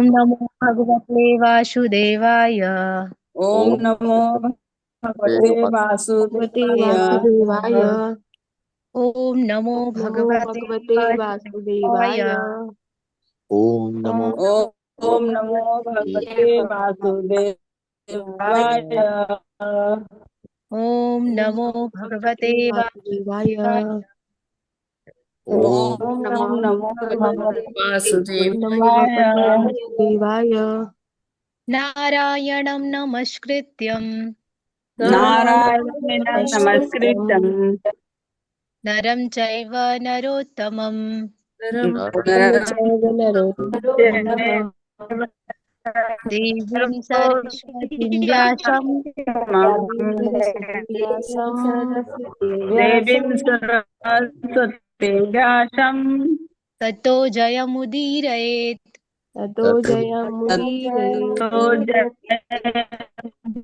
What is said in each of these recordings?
ॐ नमो भगवते वासुदेवाय। ओम नमो भगवते भगवते वासुदेवाय। वासुदेवाय। ॐ नमो ओम नमो भगवते भगवते वासुदेवाय। वासुदेवाय। ओम नमो ओम नमो भगवते वासुदेवाय। ॐ नमो भगवते वासुदेवाय। ओम ओम नमो नमो भगवते नमो वासुदेवाय। भगवते वासुदेवाय। नारायणं नमस्कृत्यं नारायणेन नमस्कृतं नरं चैव नरोत्तमं नरं नमः चैव नरोत्तमं। देवीं सरस्वतीं व्यासं देवीं सरस्वतीं व्यासं ततो जयमुदीरयेत्। ततो जयमुदीरये।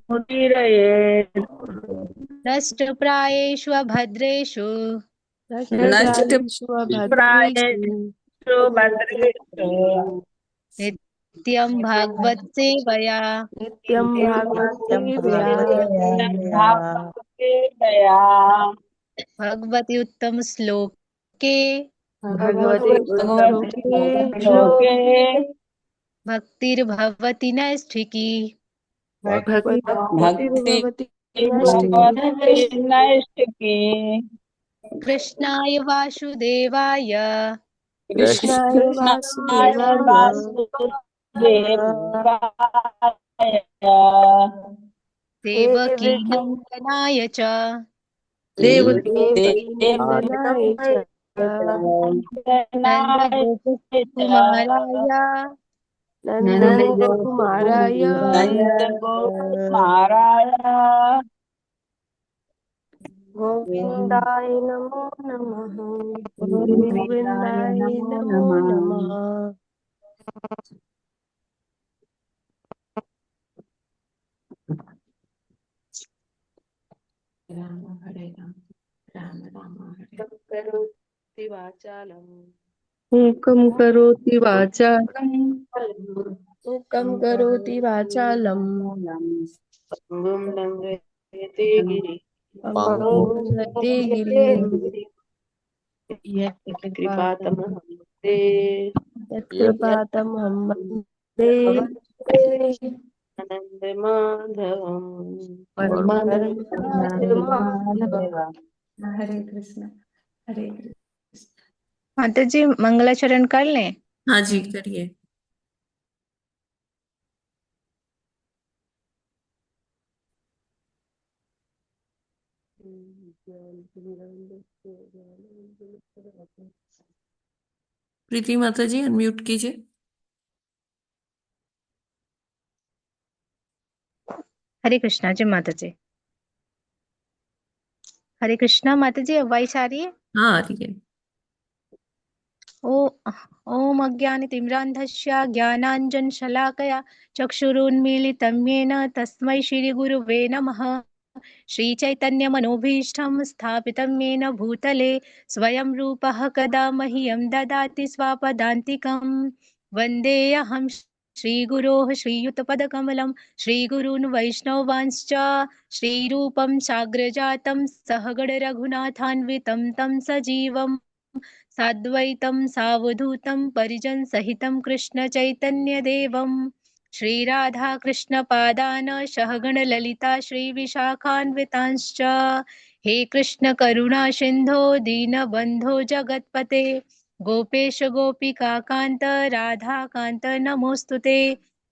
जयमुदीरयेत्। नष्टप्रायेषु भद्रेषु नष्टप्रायेषु भद्रेषु नष्टप्रायेषु भद्रेषु नित्यं भागवत सेवया नित्यं भागवत सेवया। भागवते दया। भगवति उत्तम श्लोके भगवते श्लोके लोके भक्तिर्भवति नैष्ठिकी। भक्ति भक्तिर्भवति नैष्ठिकी। भगवती नैष्ठिकी। कृष्णाय वासुदेवाय कृष्णाय कृष्णाय वासुदेवाय। वासुदेवाय देवकी नन्दनाय च देवकी नन्दनाय च। नन्दगोपकुमाराय नन्दगोपकुमाराय नन्दगोपकुमाराय गोविन्दाय नमो नमः। गोविन्दाय गोविन्दाय नमो नमो नमः। नमः। राम हरे राम राम राम हरे करोति वाचालम् मूकं करोति वाचालं मूकं करोति वाचालम् पङ्गुं लङ्घयते गिरिं पांगु लङ्घयते गिरिं यत्कृपातमहं वन्दे यत्कृपातमहं वन्दे आनन्दमाधवम् परमानन्दमाधवम्। हरे कृष्ण हरे कृष्ण। माता जी मंगलाचरण कर लें। हाँ जी करिए। प्रीति माता जी अनम्यूट कीजिए। हरे कृष्णा जी माता जी। हरे कृष्णा माता जी, आवाज आ रही है? हाँ आ रही है। ॐ अज्ञानतिमिरान्धस्य ज्ञानाञ्जनशलाकया चक्षुरुन्मीलितं येन तस्मै श्रीगुरुवे नमः। श्रीचैतन्यमनोभीष्टं स्थापितं येन भूतले स्वयं रूपः कदा मह्यं ददाति स्वापदान्तिकं। वन्देऽहं श्रीगुरोः श्रीयुतपदकमलं श्रीगुरून् वैष्णवांश्च श्रीरूपं साग्रजातं सहगण रघुनाथान्वितं तं सजीवम् साद्वैतं सावधूतं परिजनसहितं कृष्णचैतन्यदेवं श्रीराधाकृष्णपादान् सहगणललिता श्रीविशाखान्वितांश्च। हे कृष्ण करुणा सिन्धो दीनबन्धो जगत्पते गोपेश गोपिकान्त राधाकान्त नमोऽस्तु ते।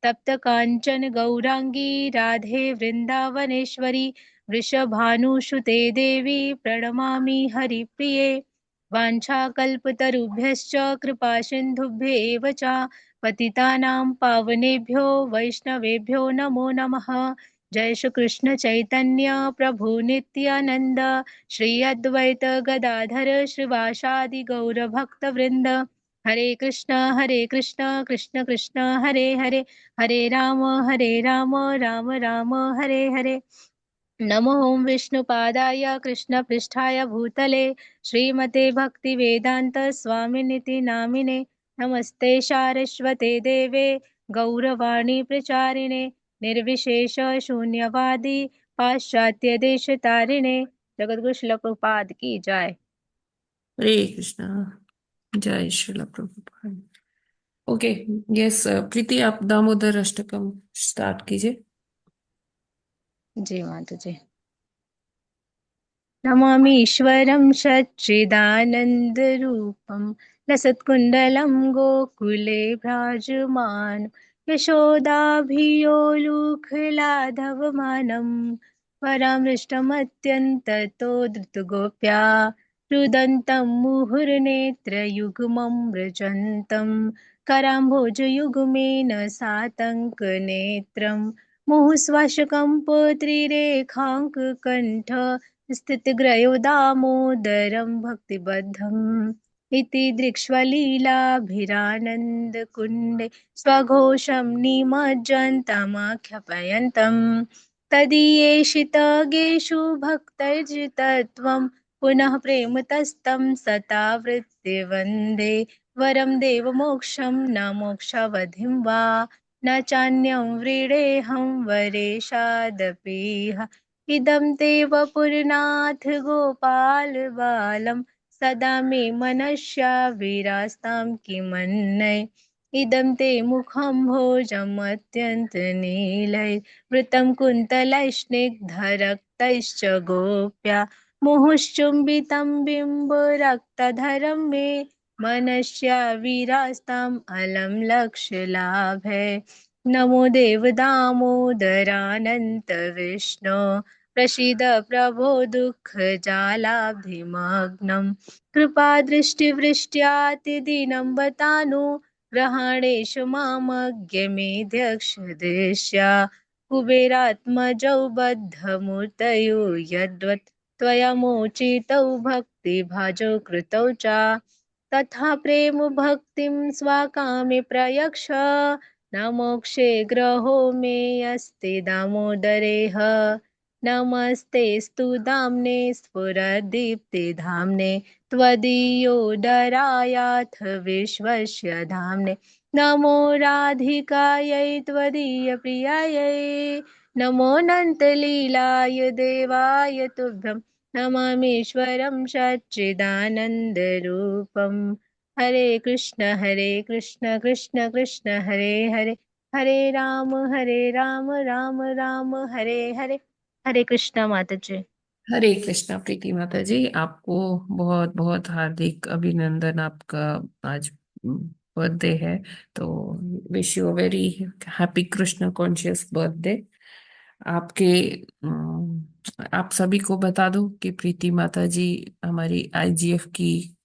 तप्त काञ्चन गौराङ्गी राधे वृन्दावनेश्वरी वृषभानुसुते देवी प्रणमामि हरिप्रिये। वाञ्छाकल्पतरुभ्यश्च कृपासिन्धुभ्य एव च पतितानां पावनेभ्यो वैष्णवेभ्यो नमो नमः। जय श्री कृष्ण चैतन्य प्रभु नित्यानंद श्री अद्वैत गदाधर श्रीवासादि गौर भक्त वृंद। हरे कृष्ण कृष्ण कृष्ण हरे हरे हरे राम राम राम हरे हरे। नमो ओं विष्णुपादाय कृष्णपृष्ठाय भूतले श्रीमते भक्तिवेदांत स्वामिनिति नामिने। नमस्ते सारस्वते देवे गौरवाणी प्रचारिणे निर्विशेष शून्यवादी पाश्चात्य देश तारिणे। जगत गुरु शिल प्रभुपाद की जय। हरे कृष्णा। जय श्रील प्रभुपाद। ओके, यस प्रीति, आप दामोदर अष्टकम स्टार्ट कीजिए। जी माता जी। नमामीश्वरं सच्चिदानन्दरूपं लसत्कुण्डलं गोकुले भ्राजमानं यशोदाभियोलुखलाधवमानं परामृष्टमत्यन्ततो धृतगोप्या रुदन्तं मुहुर्नेत्रयुग्मं व्रजन्तं कराम्भोजयुग्मेन सातङ्कनेत्रं मुहुःश्वासकं पुत्रीरेखाङ्ककण्ठ स्थितग्रयो दामोदरं भक्तिबद्धम् इति दृक्ष्वलीलाभिरानन्दकुण्डे स्वघोषं निमज्जन्तमाख्यापयन्तम् तदीयेषितगेषु भक्तैर्जितत्वं पुनः प्रेमतस्तं सतावृत्ति वन्दे वरं देवमोक्षं न मोक्षावधिं वा न चान्यं व्रीडेऽहं वरेशादपीह इदं ते वपुरनाथ गोपाल बालं सदा मे मनस्या विरास्तां किमन्यै इदं ते मुखं भोजमत्यन्तनीलैः वृतं कुन्तलैस्निग्धरक्तैश्च गोप्या मुहुश्चुम्बितं बिम्बरक्तधरं मे मनस्या विरास्ताम् अलं लक्ष्यलाभे। नमो देव दामोदरानन्त विष्णो प्रसीद प्रभो दुःखजालाभिमग्नं कृपादृष्टिवृष्ट्यातिदीनं बतानु ग्रहणेषु मामज्ञमेध्यक्षदेश्या कुबेरात्मजौ बद्धमूर्तयो यद्वत् त्वया मोचितौ भक्तिभाजौ कृतौ च तथा प्रेम भक्तिं स्वाकामे प्रयक्ष न मोक्षे ग्रहो मे अस्ति दामोदरेह। नमस्तेऽस्तु दाम्ने स्फुरदीप्तिधाम्ने त्वदीयोदरायाथ विश्वस्य धाम्ने नमो राधिकायै त्वदीयप्रियायै नमो अनन्तलीलाय देवाय तुभ्यं नमामीश्वरं सच्चिदानन्दरूपम्। हरे कृष्ण कृष्ण कृष्ण हरे हरे हरे राम राम राम हरे हरे। हरे कृष्णा माता जी। हरे कृष्णा प्रीति माता जी, आपको बहुत बहुत हार्दिक अभिनंदन। आपका आज बर्थडे है, तो wish you a very happy Krishna conscious birthday. आपके आप सभी को बता दूं कि प्रीति माता जी हमारी आईजीएफ की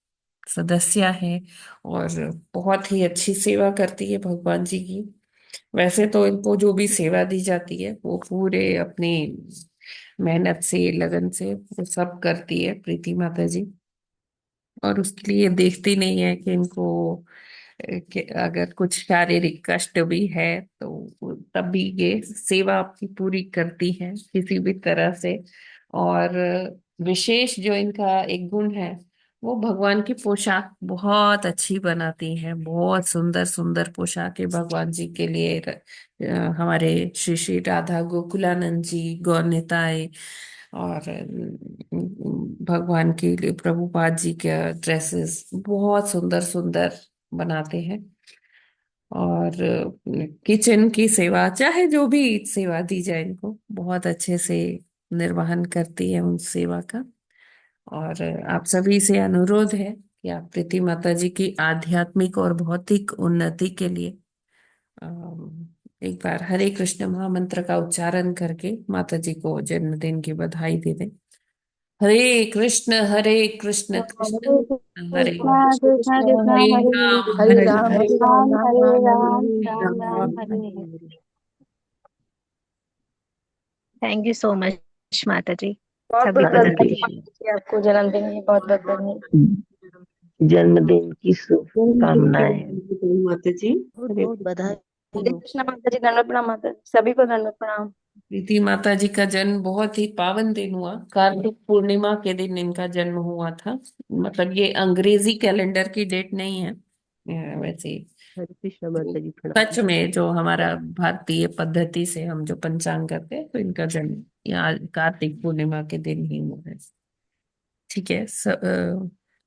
सदस्य है और बहुत ही अच्छी सेवा करती है भगवान जी की। वैसे तो इनको जो भी सेवा दी जाती है वो पूरे अपनी मेहनत से, लगन से वो सब करती है प्रीति माता जी, और उसके लिए देखती नहीं है कि इनको कि अगर कुछ शारीरिक कष्ट भी है तो तब भी ये सेवा अपनी पूरी करती है किसी भी तरह से। और विशेष जो इनका एक गुण है, वो भगवान की पोशाक बहुत अच्छी बनाती हैं। बहुत सुंदर सुंदर पोशाकें भगवान जी के लिए हमारे श्री श्री राधा गोकुलानंद जी, गौर निताई और भगवान के लिए प्रभुपाद जी के ड्रेसेस बहुत सुंदर सुंदर बनाते हैं। और किचन की सेवा, चाहे जो भी सेवा दी जाए, इनको बहुत अच्छे से निर्वहन करती है उन सेवा का। और आप सभी से अनुरोध है कि आप प्रीति माता जी की आध्यात्मिक और भौतिक उन्नति के लिए एक बार हरे कृष्ण महामंत्र का उच्चारण करके माता जी को जन्मदिन की बधाई दे दें। हरे कृष्ण कृष्ण हरे कृष्ण हरे कृष्णा हरे, कृष्णा कृष्णा हरे हरे राम हरे राम हरे राम राम राम राम हरे हरे हरे। हरे। थैंक यू सो मच माता जी। बहुत सभी बहुत को हरे बधाई धन्यवाद। कृष्ण। जी, आपको जन्मदिन की बहुत बहुत बधाई। जन्मदिन की जन्मदिन की शुभकामनाएं। बधाई माता जी। बहुत हरे बहुत बधाई हरे हो। कृष्णा माता जी, दंडवत प्रणाम माता जी, सभी को दंडवत प्रणाम। प्रीति माता जी का जन्म बहुत ही पावन दिन हुआ। कार्तिक पूर्णिमा के दिन इनका जन्म हुआ था। मतलब ये अंग्रेजी कैलेंडर की डेट नहीं है, वैसे हरे कृष्णा माता जी सच प्रणाम। में जो हमारा भारतीय पद्धति से हम जो पंचांग करते हैं, तो इनका जन्म यहाँ कार्तिक पूर्णिमा के दिन ही हुआ है। ठीक है।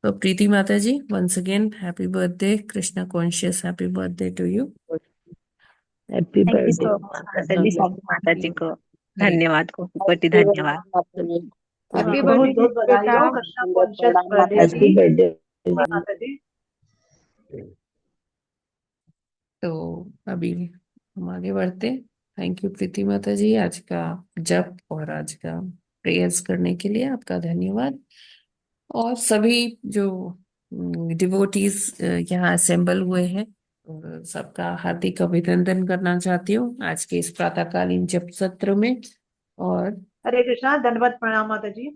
तो प्रीति माता ji, once again happy birthday, Krishna conscious happy birthday to you. Happy thank you birthday so much माता माता जी। जी, सभी माता जी को हरे धन्यवाद, कोटि धन्यवाद। सभी हैप्पी को बर्थडे बहुत बधाई हो कृष्णा कॉन्शियस बर्थडे की। Happy birthday. माता जी तो अभी हम आगे बढ़ते। थैंक यू प्रीति माता जी, आज का जप और आज का प्रेयर्स करने के लिए आपका धन्यवाद। और सभी जो डिवोटीज यहाँ असेंबल हुए हैं, और सबका हार्दिक अभिनंदन करना चाहती हूँ आज के इस प्रातःकालीन जप सत्र में। और हरे कृष्णा, दंडवत प्रणाम माता जी।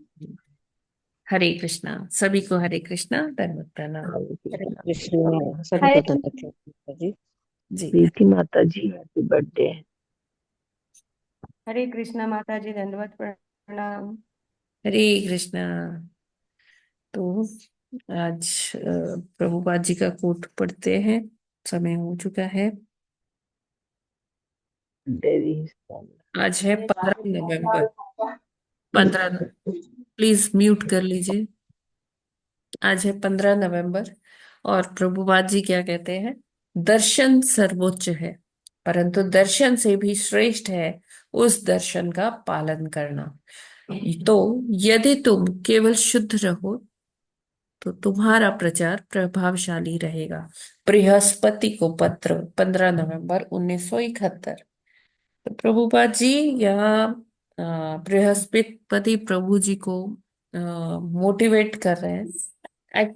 हरे कृष्णा, सभी को हरे कृष्णा, दंडवत प्रणाम। हरे हरे कृष्णा। कृष्ण सभी हरे को धन्यवाद माता जी। जी। प्रीति माता जी हैप्पी बर्थडे। हरे कृष्णा माता जी, दंडवत प्रणाम। हरे कृष्णा। तो आज प्रभुपाद जी का कोट पढ़ते हैं, समय हो चुका है। देवी आज है 15 नवंबर। 15, प्लीज म्यूट कर लीजिए। आज है 15 नवंबर, और प्रभुपाद जी क्या कहते हैं? दर्शन सर्वोच्च है, परंतु दर्शन से भी श्रेष्ठ है उस दर्शन का पालन करना। तो यदि तुम केवल शुद्ध रहो तो तुम्हारा प्रचार प्रभावशाली रहेगा। बृहस्पति को पत्र, 15 नवंबर 1971। तो प्रभुपाद जी यहाँ बृहस्पति प्रभु जी को मोटिवेट कर रहे हैं।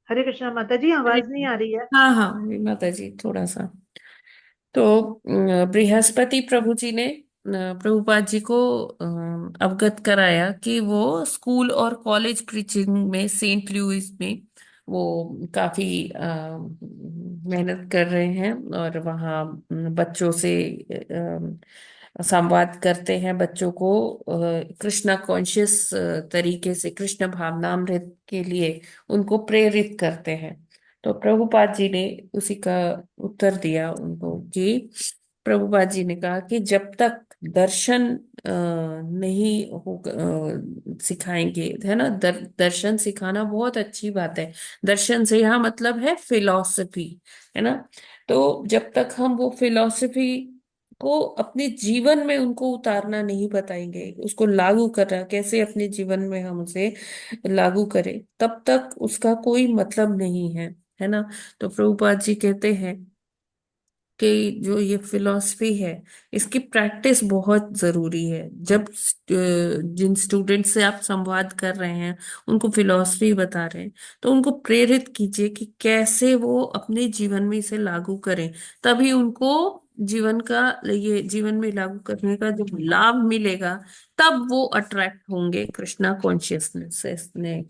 हरे कृष्णा माता जी, आवाज नहीं आ रही है। हाँ हाँ माता जी, थोड़ा सा। तो बृहस्पति प्रभु जी ने प्रभुपाद जी को अवगत कराया कि वो स्कूल और कॉलेज प्रीचिंग में सेंट लुइस में वो काफी मेहनत कर रहे हैं, और वहाँ बच्चों से संवाद करते हैं, बच्चों को कृष्णा कॉन्शियस तरीके से, कृष्ण भावनामृत के लिए उनको प्रेरित करते हैं। तो प्रभुपाद जी ने उसी का उत्तर दिया उनको कि प्रभुपाद जी ने कहा कि जब तक दर्शन नहीं हो सिखाएंगे, है ना, दर्शन सिखाना बहुत अच्छी बात है। दर्शन से यहाँ मतलब है फिलॉसफी, है ना। तो जब तक हम वो फिलॉसफी को अपने जीवन में उनको उतारना नहीं बताएंगे, उसको लागू करना कैसे अपने जीवन में हम उसे लागू करें, तब तक उसका कोई मतलब नहीं है ना। तो प्रभुपाद जी कहते हैं कि जो ये फिलॉसफी है, इसकी प्रैक्टिस बहुत जरूरी है। जब जिन स्टूडेंट से आप संवाद कर रहे हैं, उनको फिलॉसफी बता रहे हैं, तो उनको प्रेरित कीजिए कि कैसे वो अपने जीवन में इसे लागू करें। तभी उनको जीवन का, ये जीवन में लागू करने का जो लाभ मिलेगा, तब वो अट्रैक्ट होंगे कृष्णा कॉन्शियसनेस ने।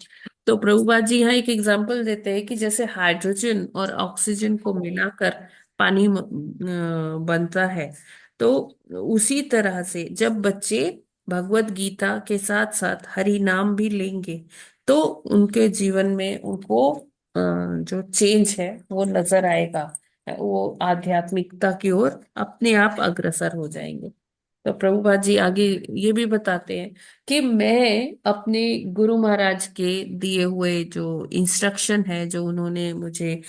तो प्रभुपाद जी यहाँ एक एग्जांपल देते हैं कि जैसे हाइड्रोजन और ऑक्सीजन को मिलाकर पानी बनता है, तो उसी तरह से जब बच्चे भगवत गीता के साथ साथ हरि नाम भी लेंगे, तो उनके जीवन में उनको जो चेंज है वो नजर आएगा। वो आध्यात्मिकता की ओर अपने आप अग्रसर हो जाएंगे। तो प्रभुपाद जी आगे ये भी बताते हैं कि मैं अपने गुरु महाराज के दिए हुए जो इंस्ट्रक्शन है, जो उन्होंने मुझे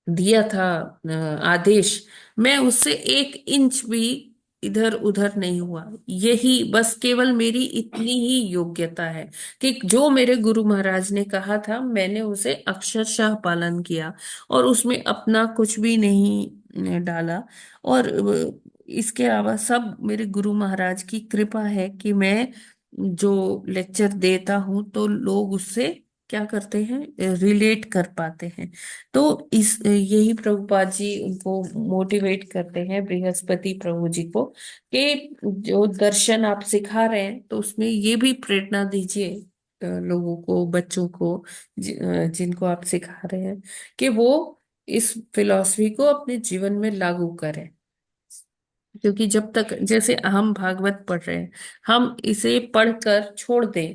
दिया था आदेश, मैं उससे 1 इंच भी इधर उधर नहीं हुआ। यही बस केवल मेरी इतनी ही योग्यता है कि जो मेरे गुरु महाराज ने कहा था, मैंने उसे अक्षरशः पालन किया, और उसमें अपना कुछ भी नहीं डाला। और इसके अलावा सब मेरे गुरु महाराज की कृपा है कि मैं जो लेक्चर देता हूं, तो लोग उससे क्या करते हैं, रिलेट कर पाते हैं। तो इस यही प्रभुपाद जी उनको मोटिवेट करते हैं, बृहस्पति प्रभु जी को, कि जो दर्शन आप सिखा रहे हैं, तो उसमें ये भी प्रेरणा दीजिए लोगों को, बच्चों को, जिनको आप सिखा रहे हैं, कि वो इस फिलॉसफी को अपने जीवन में लागू करें। क्योंकि जब तक जैसे हम भागवत पढ़ रहे हैं, हम इसे पढ़कर छोड़ दें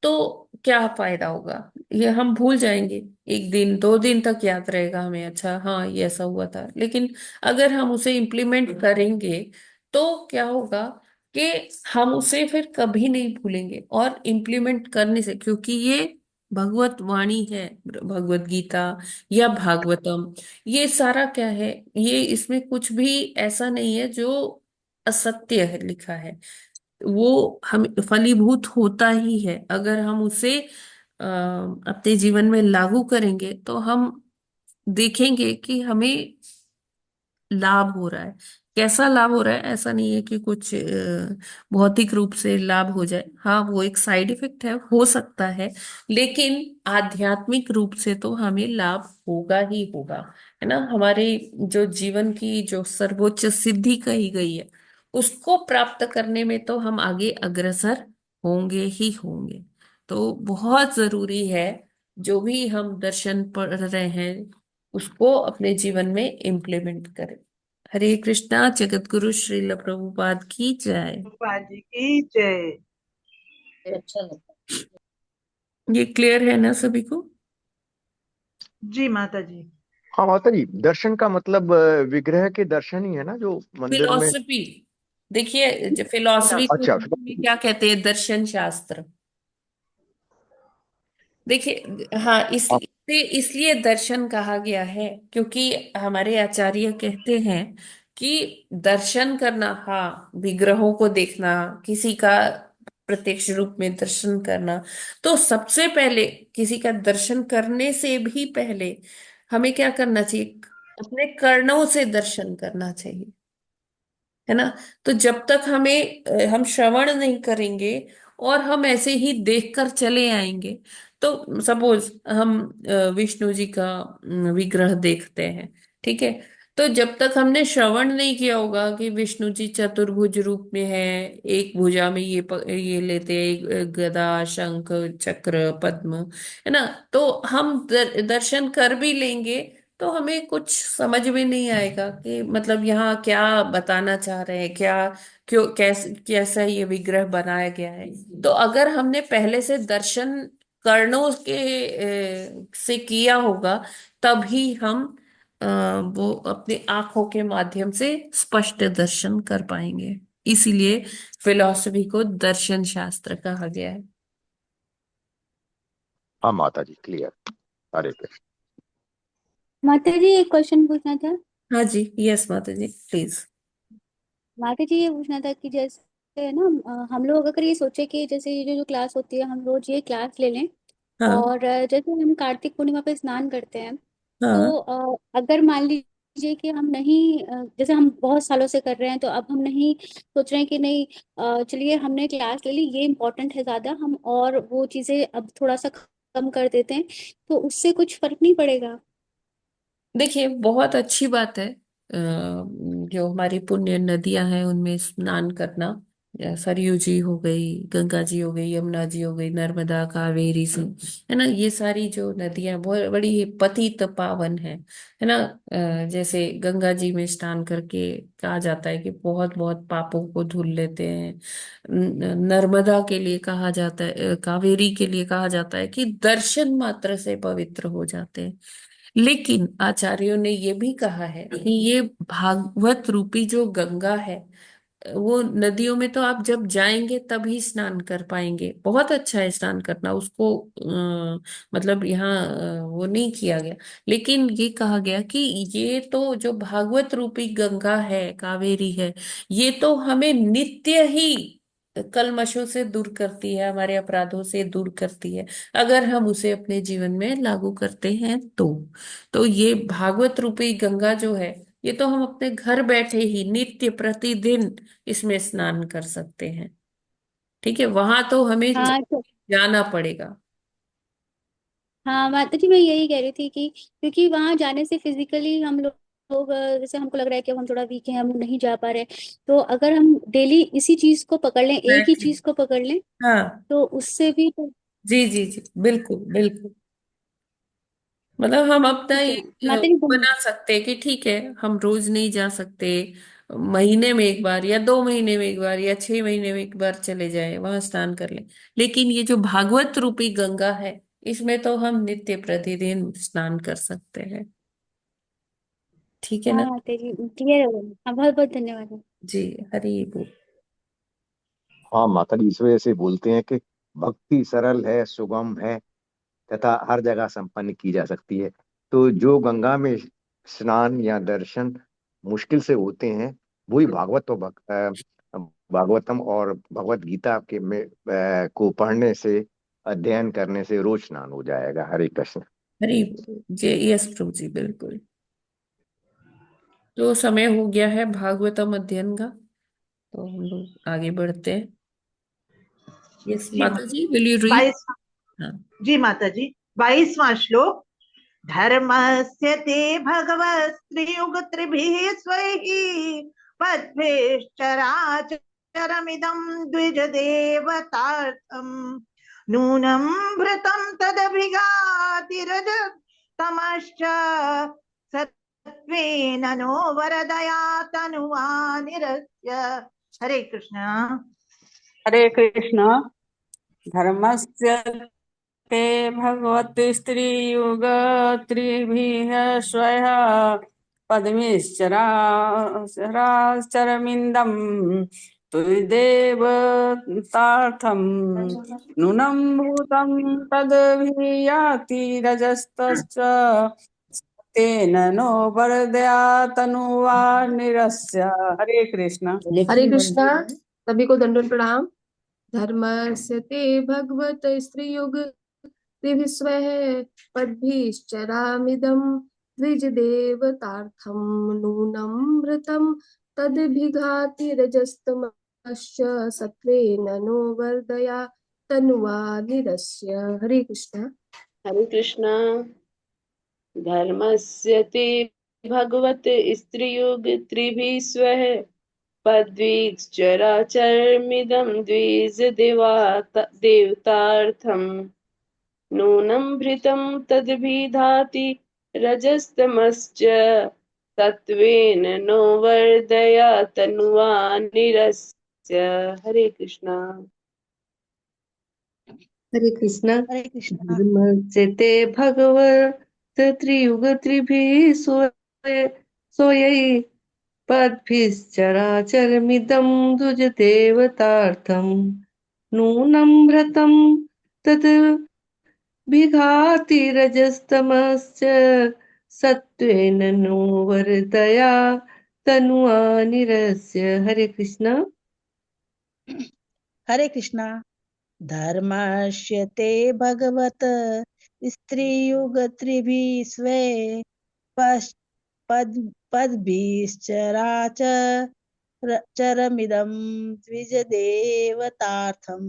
तो क्या फायदा होगा? ये हम भूल जाएंगे। एक दिन, 2 दिन तक याद रहेगा हमें, अच्छा हाँ ये ऐसा हुआ था। लेकिन अगर हम उसे इम्प्लीमेंट करेंगे तो क्या होगा कि हम उसे फिर कभी नहीं भूलेंगे। और इम्प्लीमेंट करने से, क्योंकि ये भगवत वाणी है, भगवत गीता या भागवतम, ये सारा क्या है, ये इसमें कुछ भी ऐसा नहीं है जो असत्य है लिखा है। वो हम फलीभूत होता ही है। अगर हम उसे अपने जीवन में लागू करेंगे तो हम देखेंगे कि हमें लाभ हो रहा है। कैसा लाभ हो रहा है? ऐसा नहीं है कि कुछ भौतिक रूप से लाभ हो जाए, हाँ वो एक साइड इफेक्ट है, हो सकता है। लेकिन आध्यात्मिक रूप से तो हमें लाभ होगा ही होगा, है ना। हमारे जो जीवन की जो सर्वोच्च सिद्धि कही गई है, उसको प्राप्त करने में तो हम आगे अग्रसर होंगे ही होंगे। तो बहुत जरूरी है, जो भी हम दर्शन पढ़ रहे हैं उसको अपने जीवन में इम्प्लीमेंट करें। हरे कृष्णा। जगत गुरु श्रील प्रभुपाद की जय। गोपाल जी की जय। अच्छा लगा। ये क्लियर है ना सभी को? जी माता जी। हाँ माता जी, दर्शन का मतलब विग्रह के दर्शन ही है ना, जो मंदिर में। फिलोसफी, देखिए फिलोसफी को अच्छा। हिंदी में क्या कहते हैं? दर्शन शास्त्र। देखिए हाँ, इसलिए दर्शन कहा गया है क्योंकि हमारे आचार्य कहते हैं कि दर्शन करना, हाँ विग्रहों को देखना, किसी का प्रत्यक्ष रूप में दर्शन करना, तो सबसे पहले किसी का दर्शन करने से भी पहले हमें क्या करना चाहिए? अपने कर्णों से दर्शन करना चाहिए, है ना। तो जब तक हम श्रवण नहीं करेंगे और हम ऐसे ही देखकर चले आएंगे, तो सपोज हम विष्णु जी का विग्रह देखते हैं, ठीक है। तो जब तक हमने श्रवण नहीं किया होगा कि विष्णु जी चतुर्भुज रूप में है, एक भुजा में ये लेते हैं, गदा, शंख, चक्र, पद्म, है ना। तो हम दर्शन कर भी लेंगे तो हमें कुछ समझ में नहीं आएगा कि मतलब यहाँ क्या बताना चाह रहे हैं, क्या, क्यों, कैसे, कैसा ये विग्रह बनाया गया है। तो अगर हमने पहले से दर्शन कर्णों से किया होगा, तभी हम अ, वो अपनी आंखों के माध्यम से स्पष्ट दर्शन कर पाएंगे। इसीलिए फिलॉसफी को दर्शन शास्त्र कहा गया है। हाँ माता जी, क्लियर। हरे कृष्ण। माता जी एक क्वेश्चन पूछना था। हाँ जी, यस माता जी प्लीज। माता जी ये पूछना था कि जैसे है ना, हम लोग अगर ये सोचे कि जैसे ये जो क्लास होती है हम रोज ये क्लास ले लें, हाँ और जैसे हम कार्तिक पूर्णिमा पे स्नान करते हैं, हाँ। तो अगर मान लीजिए कि हम नहीं, जैसे हम बहुत सालों से कर रहे हैं तो अब हम नहीं सोच रहे हैं कि नहीं, चलिए हमने क्लास ले ली, ये इम्पोर्टेंट है ज्यादा, हम और वो चीजें अब थोड़ा सा कम कर देते हैं, तो उससे कुछ फर्क नहीं पड़ेगा? देखिए बहुत अच्छी बात है, जो हमारी पुण्य नदियां हैं उनमें स्नान करना। सरयू जी हो गई, गंगा जी हो गई, यमुना जी हो गई, नर्मदा, कावेरी से, है ना। ये सारी जो नदियां बहुत बड़ी ही पतित पावन है ना। जैसे गंगा जी में स्नान करके कहा जाता है कि बहुत बहुत पापों को धुल लेते हैं। नर्मदा के लिए कहा जाता है, कावेरी के लिए कहा जाता है कि दर्शन मात्र से पवित्र हो जाते हैं। लेकिन आचार्यों ने ये भी कहा है कि ये भागवत रूपी जो गंगा है, वो नदियों में तो आप जब जाएंगे तभी स्नान कर पाएंगे। बहुत अच्छा है स्नान करना, उसको मतलब यहाँ वो नहीं किया गया। लेकिन ये कहा गया कि ये तो जो भागवत रूपी गंगा है, कावेरी है, ये तो हमें नित्य ही कल्मशों से दूर करती है, हमारे अपराधों से दूर करती है, अगर हम उसे अपने जीवन में लागू करते हैं तो ये भागवत रूपी गंगा जो है, ये तो हम अपने घर बैठे ही नित्य प्रतिदिन इसमें स्नान कर सकते हैं। ठीक है, वहां तो हमें हाँ तो जाना पड़ेगा। हाँ माता जी, मैं यही कह रही थी कि क्योंकि वहां जाने से फिजिकली हम लोग जैसे हमको लग रहा है कि अब हम थोड़ा वीक हैं, हम नहीं जा पा रहे, तो अगर हम डेली इसी चीज को पकड़ लें, एक ही एग्जैक्टली। चीज को पकड़ लें, हाँ तो उससे भी तो जी जी जी, बिल्कुल बिल्कुल। मतलब हम अपना ठीक ही है माता जी बना सकते हैं कि ठीक है, हम रोज नहीं जा सकते, महीने में एक बार या 2 महीने में एक बार या 6 महीने में एक बार चले जाए वहां स्नान कर ले। लेकिन ये जो भागवत रूपी गंगा है, इसमें तो हम नित्य प्रतिदिन स्नान कर सकते हैं। ठीक है हाँ ना? माता जी क्लियर हो गया। हाँ बहुत बहुत धन्यवाद। जी। हरि बोल। हाँ माता जी, इस वजह से बोलते हैं कि भक्ति सरल है, सुगम है, तथा हर जगह संपन्न की जा सकती है। तो जो गंगा में स्नान या दर्शन मुश्किल से होते हैं, वही भागवतम और भगवत गीता के को पढ़ने से, अध्ययन करने से रोज स्नान हो जाएगा। हरे कृष्ण। हरि बोल। जी यस प्रभु जी, बिल्कुल। तो समय हो गया है भागवतम अध्ययन का, तो हम लोग आगे बढ़ते हैं। यस जी माता जी, विल यू रीड? 22। जी माता जी, 22वां श्लोक। धर्मस्य ते भगवस्त्रियुगत्रिभिः स्वैः पद्भिश्चराचरमिदं द्विजदेवतार्थम् नूनं भृतं तदभिघातिरजतमश्च सत्त्वेन नो वरदया तनुवा निरस्य। हरे कृष्ण। हरे कृष्ण। धर्मस्य ते भगवती स्त्रीयुगत्रिभिः स्वयः पद्मिश्चराचरमिन्दं तुदेवतार्थं नूनं भूतं तद्भियाति रजस्तश्च तेन नो वरदया तनुवा निरस्य। हरे कृष्ण। हरे कृष्णा। सभी को दंडवत प्रणाम। धर्मस्य ते भगवत स्त्रीयुग त्रिभिस्वः पद्भिश्चरामिदं द्विजदेवतार्थं नूनं भृतं तदभिघाति रजस्तमश्च सत्त्वेन नो वर्धया तनुवा निरस्य। हरे कृष्णा। हरे कृष्णा। धर्मस्य ते भगवत स्त्रियुगत्रिभिः स्वः पद्भिश्चराचरमिदं देवतार्थं नूनं भृतं तद्भिधाति रजस्तमश्च सत्त्वेन नो वर्धया तनुवा निरस्य। हरे कृष्णा। हरे कृष्णा। हरे कृष्ण। धर्मस्य ते भगवत त्रियुग त्रिभिः सोयै पद्भिश्चराचरमिदं द्विजदेवतार्थं नूनं भृतं तद् विघाति रजस्तमश्च सत्त्वेन नो वरदया तनुआ निरस्य। हरे कृष्णा। हरे कृष्णा। धर्मस्य ते भगवत स्त्रियुगत्रिभिः स्वे पश्- पद्भिश्चराचरमिदं द्विजदेवतार्थं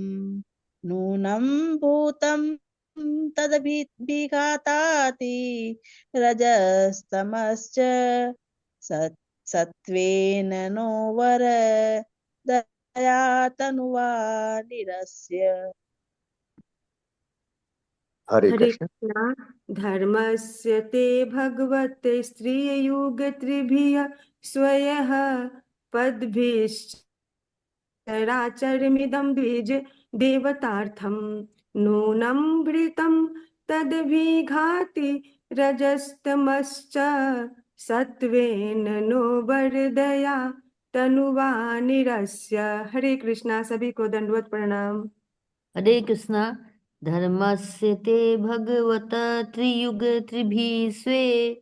नूनं भूतं तदभिघाताति रजस्तमश्च सत्त्वेन नो वरदया तनुवा निरस्य। हरे हरे कृष्ण। कृष्णा। धर्मस्य ते भगवते स्त्रिययुगत्रिभिः स्वयः पद्भिश्चराचरमिदं द्विज देवतार्थं नूनं भृतं तद्विघाति रजस्तमश्च सत्त्वेन नो वरदया तनुवा निरस्य। हरे कृष्णा। सभी को दंडवत प्रणाम। हरे कृष्णा। धर्मस्य ते भगवत त्रियुग त्रिभिः स्वे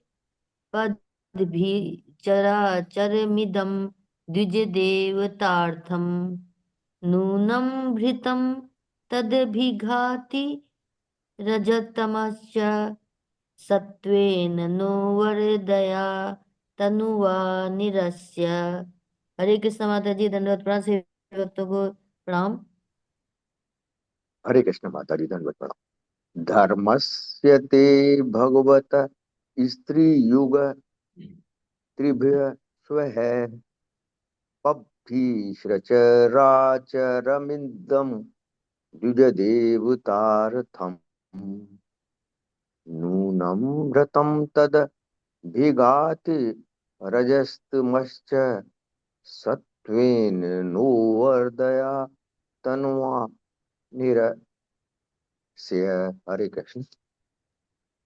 पद्भिः चराचरमिदं द्विजदेवतार्थं नूनं भृतं तदभिघाति रजतमश्च सत्त्वेन नो वरदया तनुवा निरस्य। हरे कृष्ण माता जी, दंडवत प्रणाम। सभी भक्तों को प्रणाम। हरे कृष्ण माता जी, धन्यवाद प्रणाम। धर्मस्य ते भगवत स्त्री युग त्रिभ्य स्वः पब्धीश्रचराचरमिन्दं द्विजदेवतार्थम् नूनं व्रतं तद भिगाति रजस्तमश्च सत्त्वेन नो वर्धया तन्वा निरस्य। हरे कृष्ण।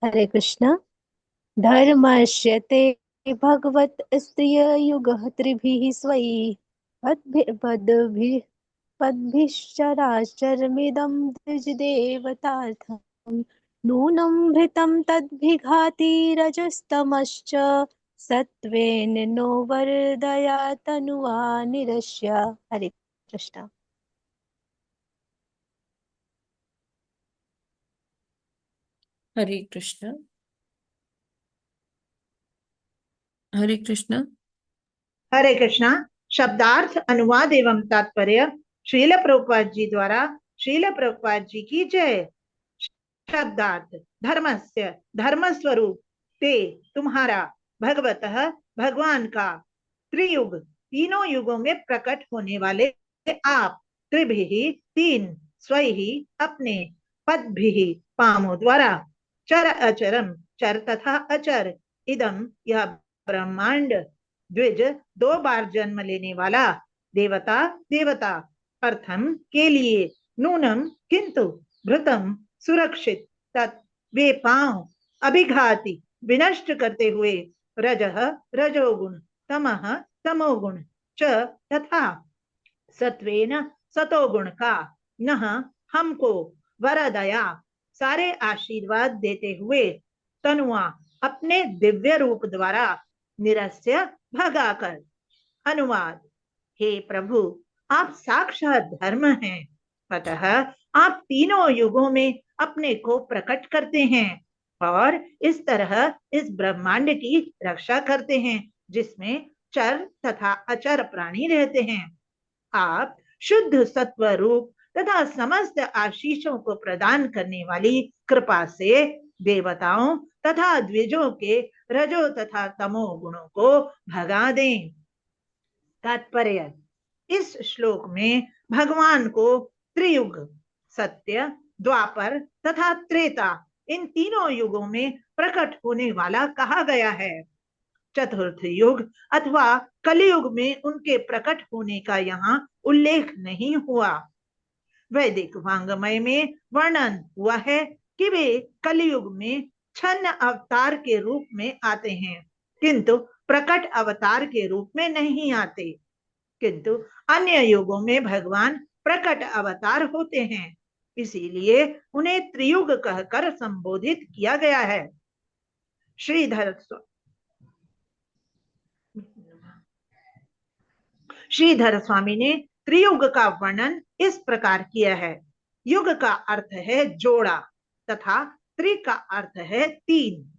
हरे कृष्ण। धर्मस्य ते भगवत् स्त्रिययुगः त्रिभिः स्वैः पद्भिश्चराचरमिदं द्विजदेवतार्थं नूनं भृतं तद्भिघाति रजस्तमश्च सत्त्वेन नो वर्धया तनुवा निरस्य। हरे कृष्ण। हरे कृष्ण। हरे कृष्ण। हरे कृष्णा। शब्दार्थ, अनुवाद एवं तात्पर्य श्रील प्रभुपाद जी द्वारा। श्रील प्रभुपाद जी की जय। शब्दार्थ, धर्मस्य धर्म स्वरूप, ते तुम्हारा, भगवतः भगवान का, त्रियुग तीनों युगों में प्रकट होने वाले आप, त्रिभिः तीन, स्वैहि अपने, पद्भिः पामों द्वारा, चर अचरम चर तथा अचर, इदम यह ब्रह्मांड, द्विज दो बार जन्म लेने वाला, देवता देवता, अर्थम के लिए, नूनम किंतु, भृतम सुरक्षित, तत् वे पांव, अभिघाति विनष्ट करते हुए, रजः रजोगुण, तमः तमोगुण, च तथा, सत्वेन सतोगुण का, नह हमको, वरदया सारे आशीर्वाद देते हुए, तनुआ अपने दिव्य रूप द्वारा, निरस्य भगाकर। अनुवाद, हे प्रभु, आप साक्षात धर्म हैं, अतः आप तीनों युगों में अपने को प्रकट करते हैं और इस तरह इस ब्रह्मांड की रक्षा करते हैं जिसमें चर तथा अचर प्राणी रहते हैं। आप शुद्ध सत्व रूप तथा समस्त आशीषों को प्रदान करने वाली कृपा से देवताओं तथा द्विजों के रजो तथा तमो गुणों को भगा दें। तात्पर्य, इस श्लोक में भगवान को त्रियुग, सत्य, द्वापर तथा त्रेता, इन तीनों युगों में प्रकट होने वाला कहा गया है। चतुर्थ युग अथवा कलयुग में उनके प्रकट होने का यहाँ उल्लेख नहीं हुआ। वैदिक वांग्मय में वर्णन हुआ है कि वे कलयुग में छन्न अवतार के रूप में आते हैं, किंतु प्रकट अवतार के रूप में नहीं आते, किंतु अन्य युगों में भगवान प्रकट अवतार होते हैं, इसीलिए उन्हें त्रियुग कहकर संबोधित किया गया है। श्रीधर स्वामी ने त्रियुग का वर्णन इस प्रकार किया है। युग का अर्थ है जोड़ा तथा त्रि का अर्थ है तीन।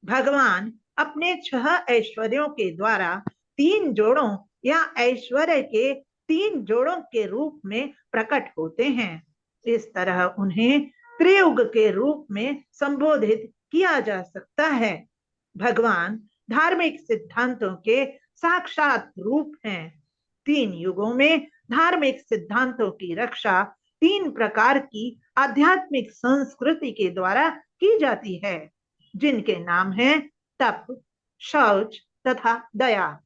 भगवान अपने 6 ऐश्वर्यों के द्वारा 3 जोड़ों या ऐश्वर्य के 3 जोड़ों के रूप में प्रकट होते हैं। इस तरह उन्हें त्रियुग के रूप में संबोधित किया जा सकता है। भगवान धार्मिक सिद्धांतों के साक्षात रूप हैं। 3 युगों में धार्मिक सिद्धांतों की रक्षा 3 प्रकार की आध्यात्मिक संस्कृति के द्वारा की जाती है, जिनके नाम हैं तप, शौच तथा दया।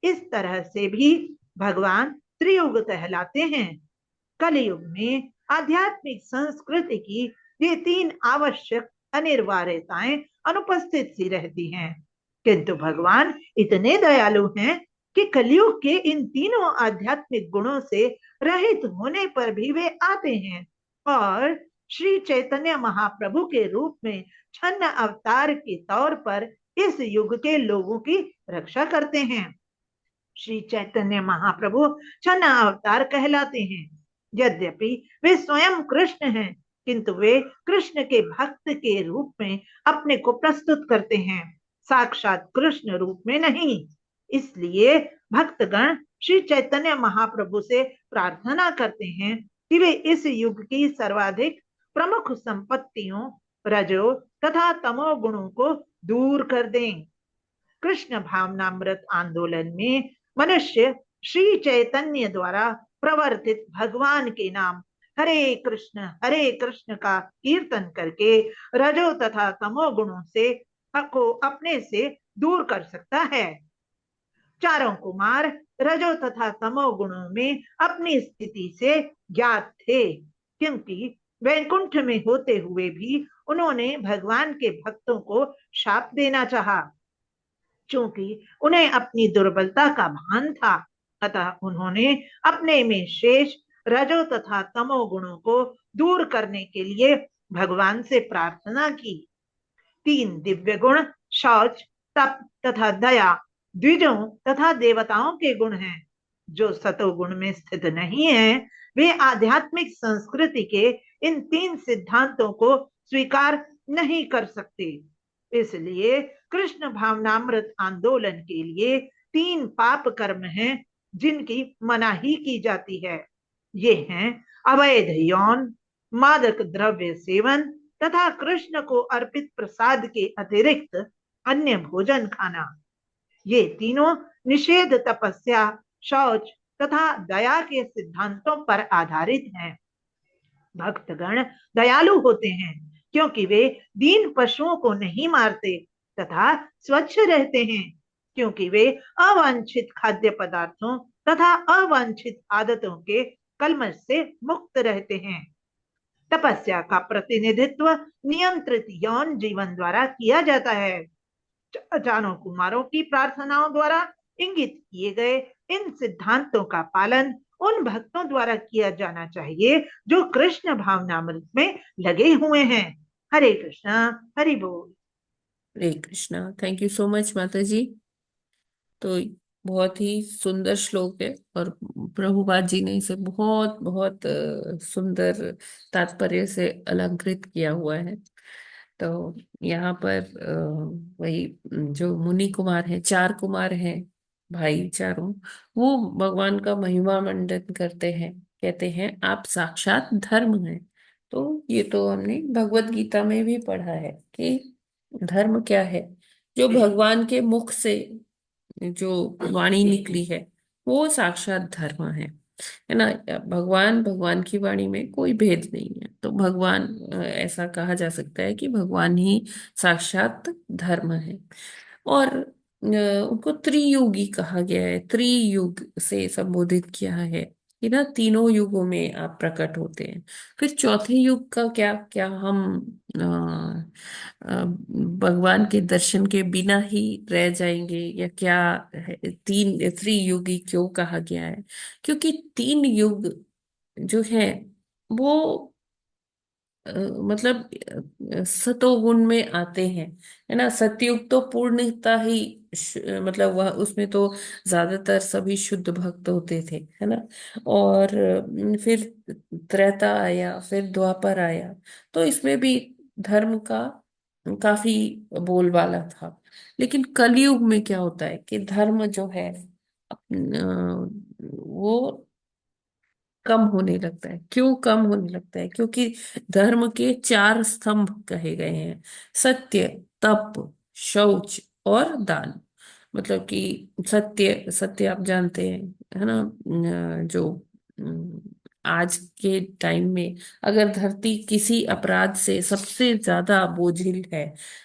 इस तरह से भी भगवान त्रियुग कहलाते हैं। कलयुग में आध्यात्मिक संस्कृति की ये 3 आवश्यक अनिवार्यताएं अनुपस्थित सी रहती हैं, किंतु भगवान इतने दयालु हैं कि कलयुग के इन तीनों आध्यात्मिक गुणों से रहित होने पर भी वे आते हैं और श्री चैतन्य महाप्रभु के रूप में छन्न अवतार के तौर पर इस युग के लोगों की रक्षा करते हैं। श्री चैतन्य महाप्रभु छन्न अवतार कहलाते हैं। यद्यपि वे स्वयं कृष्ण हैं, किंतु वे कृष्ण के भक्त के रूप में अपने को प्रस्तुत करते हैं, साक्षात कृष्ण रूप में नहीं। इसलिए भक्तगण श्री चैतन्य महाप्रभु से प्रार्थना करते हैं कि वे इस युग की सर्वाधिक प्रमुख संपत्तियों रजो तथा तमो गुणों को दूर कर दें। कृष्ण भावनामृत आंदोलन में मनुष्य श्री चैतन्य द्वारा प्रवर्तित भगवान के नाम हरे कृष्ण का कीर्तन करके रजो तथा तमो गुणों से को अपने से दूर कर सकता है। चारों कुमार रजो तथा तमो गुणों में अपनी स्थिति से ज्ञात थे, क्योंकि वैकुंठ में होते हुए भी उन्होंने भगवान के भक्तों को शाप देना चाहा। चूंकि उन्हें अपनी दुर्बलता का भान था, अतः उन्होंने अपने में शेष रजो तथा तमो गुणों को दूर करने के लिए भगवान से प्रार्थना की। तीन दिव्य गुण शौच, तप तथा दया द्विजों तथा देवताओं के गुण हैं। जो सतोगुण में स्थित नहीं है, वे आध्यात्मिक संस्कृति के इन तीन सिद्धांतों को स्वीकार नहीं कर सकते। इसलिए कृष्ण भावनामृत आंदोलन के लिए तीन पाप कर्म हैं जिनकी मनाही की जाती है। ये हैं अवैध यौन, मादक द्रव्य सेवन तथा कृष्ण को अर्पित प्रसाद के अतिरिक्त अन्य भोजन खाना। ये तीनों निषेध तपस्या, शौच तथा दया के सिद्धांतों पर आधारित हैं। भक्तगण दयालु होते हैं क्योंकि वे दीन पशुओं को नहीं मारते तथा स्वच्छ रहते हैं, क्योंकि वे अवांछित खाद्य पदार्थों तथा अवांछित आदतों के कलमश से मुक्त रहते हैं। तपस्या का प्रतिनिधित्व नियंत्रित यौन जीवन द्वारा किया जाता है। चारों कुमारों की प्रार्थनाओं द्वारा इंगित किए गए इन सिद्धांतों का पालन उन भक्तों द्वारा किया जाना चाहिए जो कृष्ण भावनामृत में लगे हुए हैं। हरे कृष्णा, हरि बोल। हरे Krishna. Thank you so much माता जी। तो बहुत ही सुंदर श्लोक है और प्रभुपाद जी ने इसे बहुत बहुत सुंदर तात्पर्य से अलंकृत किया हुआ है। तो यहाँ पर वही जो मुनि कुमार हैं, चार कुमार हैं भाई चारों, वो भगवान का महिमा मंडन करते हैं, कहते हैं आप साक्षात धर्म हैं। तो ये तो हमने भगवत गीता में भी पढ़ा है कि धर्म क्या है। जो भगवान के मुख से जो वाणी निकली है वो साक्षात धर्म है ना। भगवान भगवान की वाणी में कोई भेद नहीं है। तो भगवान ऐसा कहा जा सकता है कि भगवान ही साक्षात धर्म है। और उनको त्रियुगी कहा गया है, त्रियुग से संबोधित किया है कि ना तीनों युगों में आप प्रकट होते हैं। फिर चौथे युग का क्या क्या हम भगवान के दर्शन के बिना ही रह जाएंगे या क्या है? तीन त्रियुगी क्यों कहा गया है? क्योंकि तीन युग जो है वो मतलब सतोगुण में आते हैं, है ना। सतयुग तो पूर्णता ही मतलब वह उसमें तो ज्यादातर सभी शुद्ध भक्त होते थे, है ना। और फिर त्रेता आया, फिर द्वापर आया, तो इसमें भी धर्म का काफी बोलबाला था। लेकिन कलयुग में क्या होता है कि धर्म जो है वो कम होने लगता है। क्यों कम होने लगता है? क्योंकि धर्म के चार स्तंभ कहे गए हैं, सत्य, तप, शौच और दान। मतलब कि सत्य, सत्य आप जानते हैं, है ना। जो आज के टाइम में अगर धरती किसी अपराध से सबसे ज्यादा बोझिल है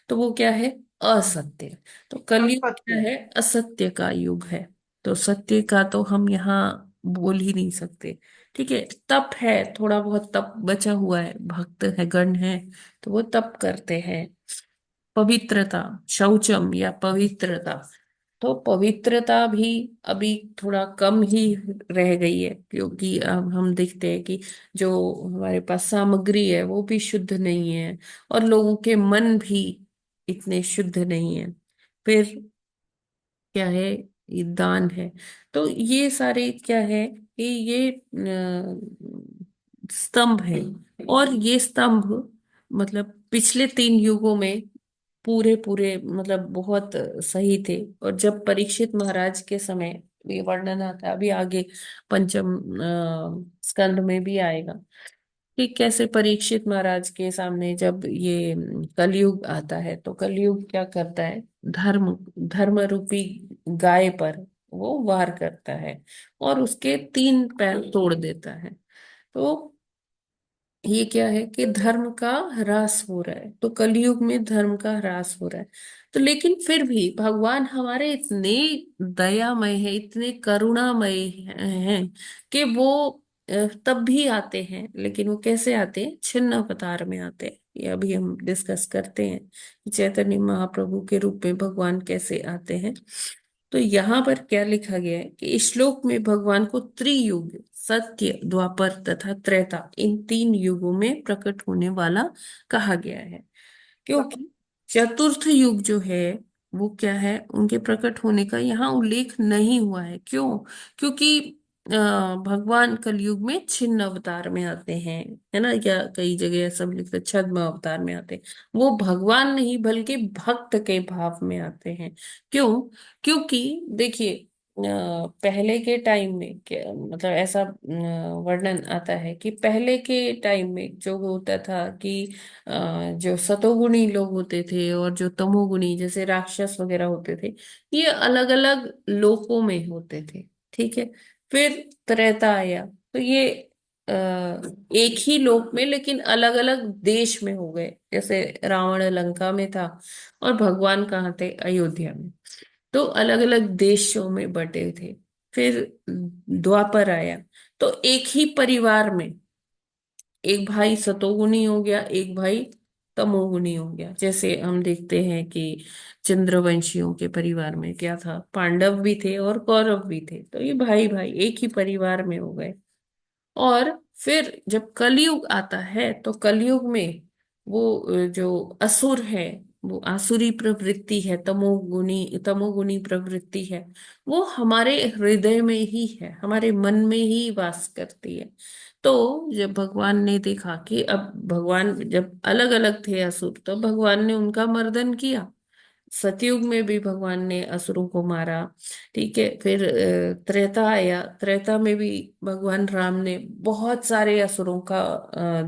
तो वो क्या है? असत्य। तो कलयुग क्या है? असत्य का युग है। तो सत्य का तो हम यहाँ बोल ही नहीं सकते। ठीक है, तप है, थोड़ा बहुत तप बचा हुआ है, भक्त है, गण है, तो वो तप करते हैं। पवित्रता, शौचम या पवित्रता, तो पवित्रता भी अभी थोड़ा कम ही रह गई है, क्योंकि अब हम देखते हैं कि जो हमारे पास सामग्री है वो भी शुद्ध नहीं है और लोगों के मन भी इतने शुद्ध नहीं है। फिर क्या है? ये दान है। तो ये सारे क्या है कि ये स्तंभ है। और ये स्तंभ मतलब पिछले तीन युगों में पूरे पूरे मतलब बहुत सही थे। और जब परीक्षित महाराज के समय, ये वर्णन आता है अभी आगे पंचम स्कंद में भी आएगा कि कैसे परीक्षित महाराज के सामने जब ये कलयुग आता है तो कलयुग क्या करता है? धर्म, धर्म रूपी गाय पर वो वार करता है और उसके तीन पैर तोड़ देता है। तो ये क्या है कि धर्म का ह्रास हो रहा है, तो कलयुग में धर्म का ह्रास हो रहा है। तो लेकिन फिर भी भगवान हमारे इतने दयामय है, इतने करुणामय हैं कि वो तब भी आते हैं। लेकिन वो कैसे आते हैं? छिन्न अवतार में आते हैं। ये अभी हम डिस्कस करते हैं कि चैतन्य महाप्रभु के रूप में भगवान कैसे आते हैं। तो यहाँ पर क्या लिखा गया है कि इस श्लोक में भगवान को त्रियुग, सत्य, द्वापर तथा त्रेता, इन 3 युगों में प्रकट होने वाला कहा गया है। क्योंकि चतुर्थ युग जो है वो क्या है, उनके प्रकट होने का यहाँ उल्लेख नहीं हुआ है। क्यों? क्योंकि भगवान कलयुग में छिन्न अवतार में आते हैं, है ना, या कई जगह सब लिखते छद्म अवतार में आते हैं। वो भगवान नहीं बल्कि भक्त के भाव में आते हैं। क्यों? क्योंकि देखिए, पहले के टाइम में मतलब ऐसा वर्णन आता है कि पहले के टाइम में जो होता था कि जो सतोगुणी लोग होते थे और जो तमोगुणी जैसे राक्षस वगैरह होते थे, ये अलग अलग लोकों में होते थे। ठीक है। फिर त्रेता आया, तो ये एक ही लोक में लेकिन अलग अलग देश में हो गए। जैसे रावण लंका में था और भगवान कहाँ थे? अयोध्या में। तो अलग अलग देशों में बटे थे। फिर द्वापर आया, तो एक ही परिवार में एक भाई सतोगुणी हो गया, एक भाई तमोगुणी हो गया। जैसे हम देखते हैं कि चंद्रवंशियों के परिवार में क्या था, पांडव भी थे और कौरव भी थे, तो ये भाई भाई एक ही परिवार में हो गए। और फिर जब कलयुग आता है तो कलयुग में वो जो असुर है, वो आसुरी प्रवृत्ति है, तमोगुणी प्रवृत्ति है, वो हमारे हृदय में ही है, हमारे मन में ही वास करती है। तो जब भगवान ने देखा कि अब भगवान जब अलग अलग थे असुर, तो भगवान ने उनका मर्दन किया। सतयुग में भी भगवान ने असुरों को मारा। ठीक है। फिर त्रेता आया, त्रेता में भी भगवान राम ने बहुत सारे असुरों का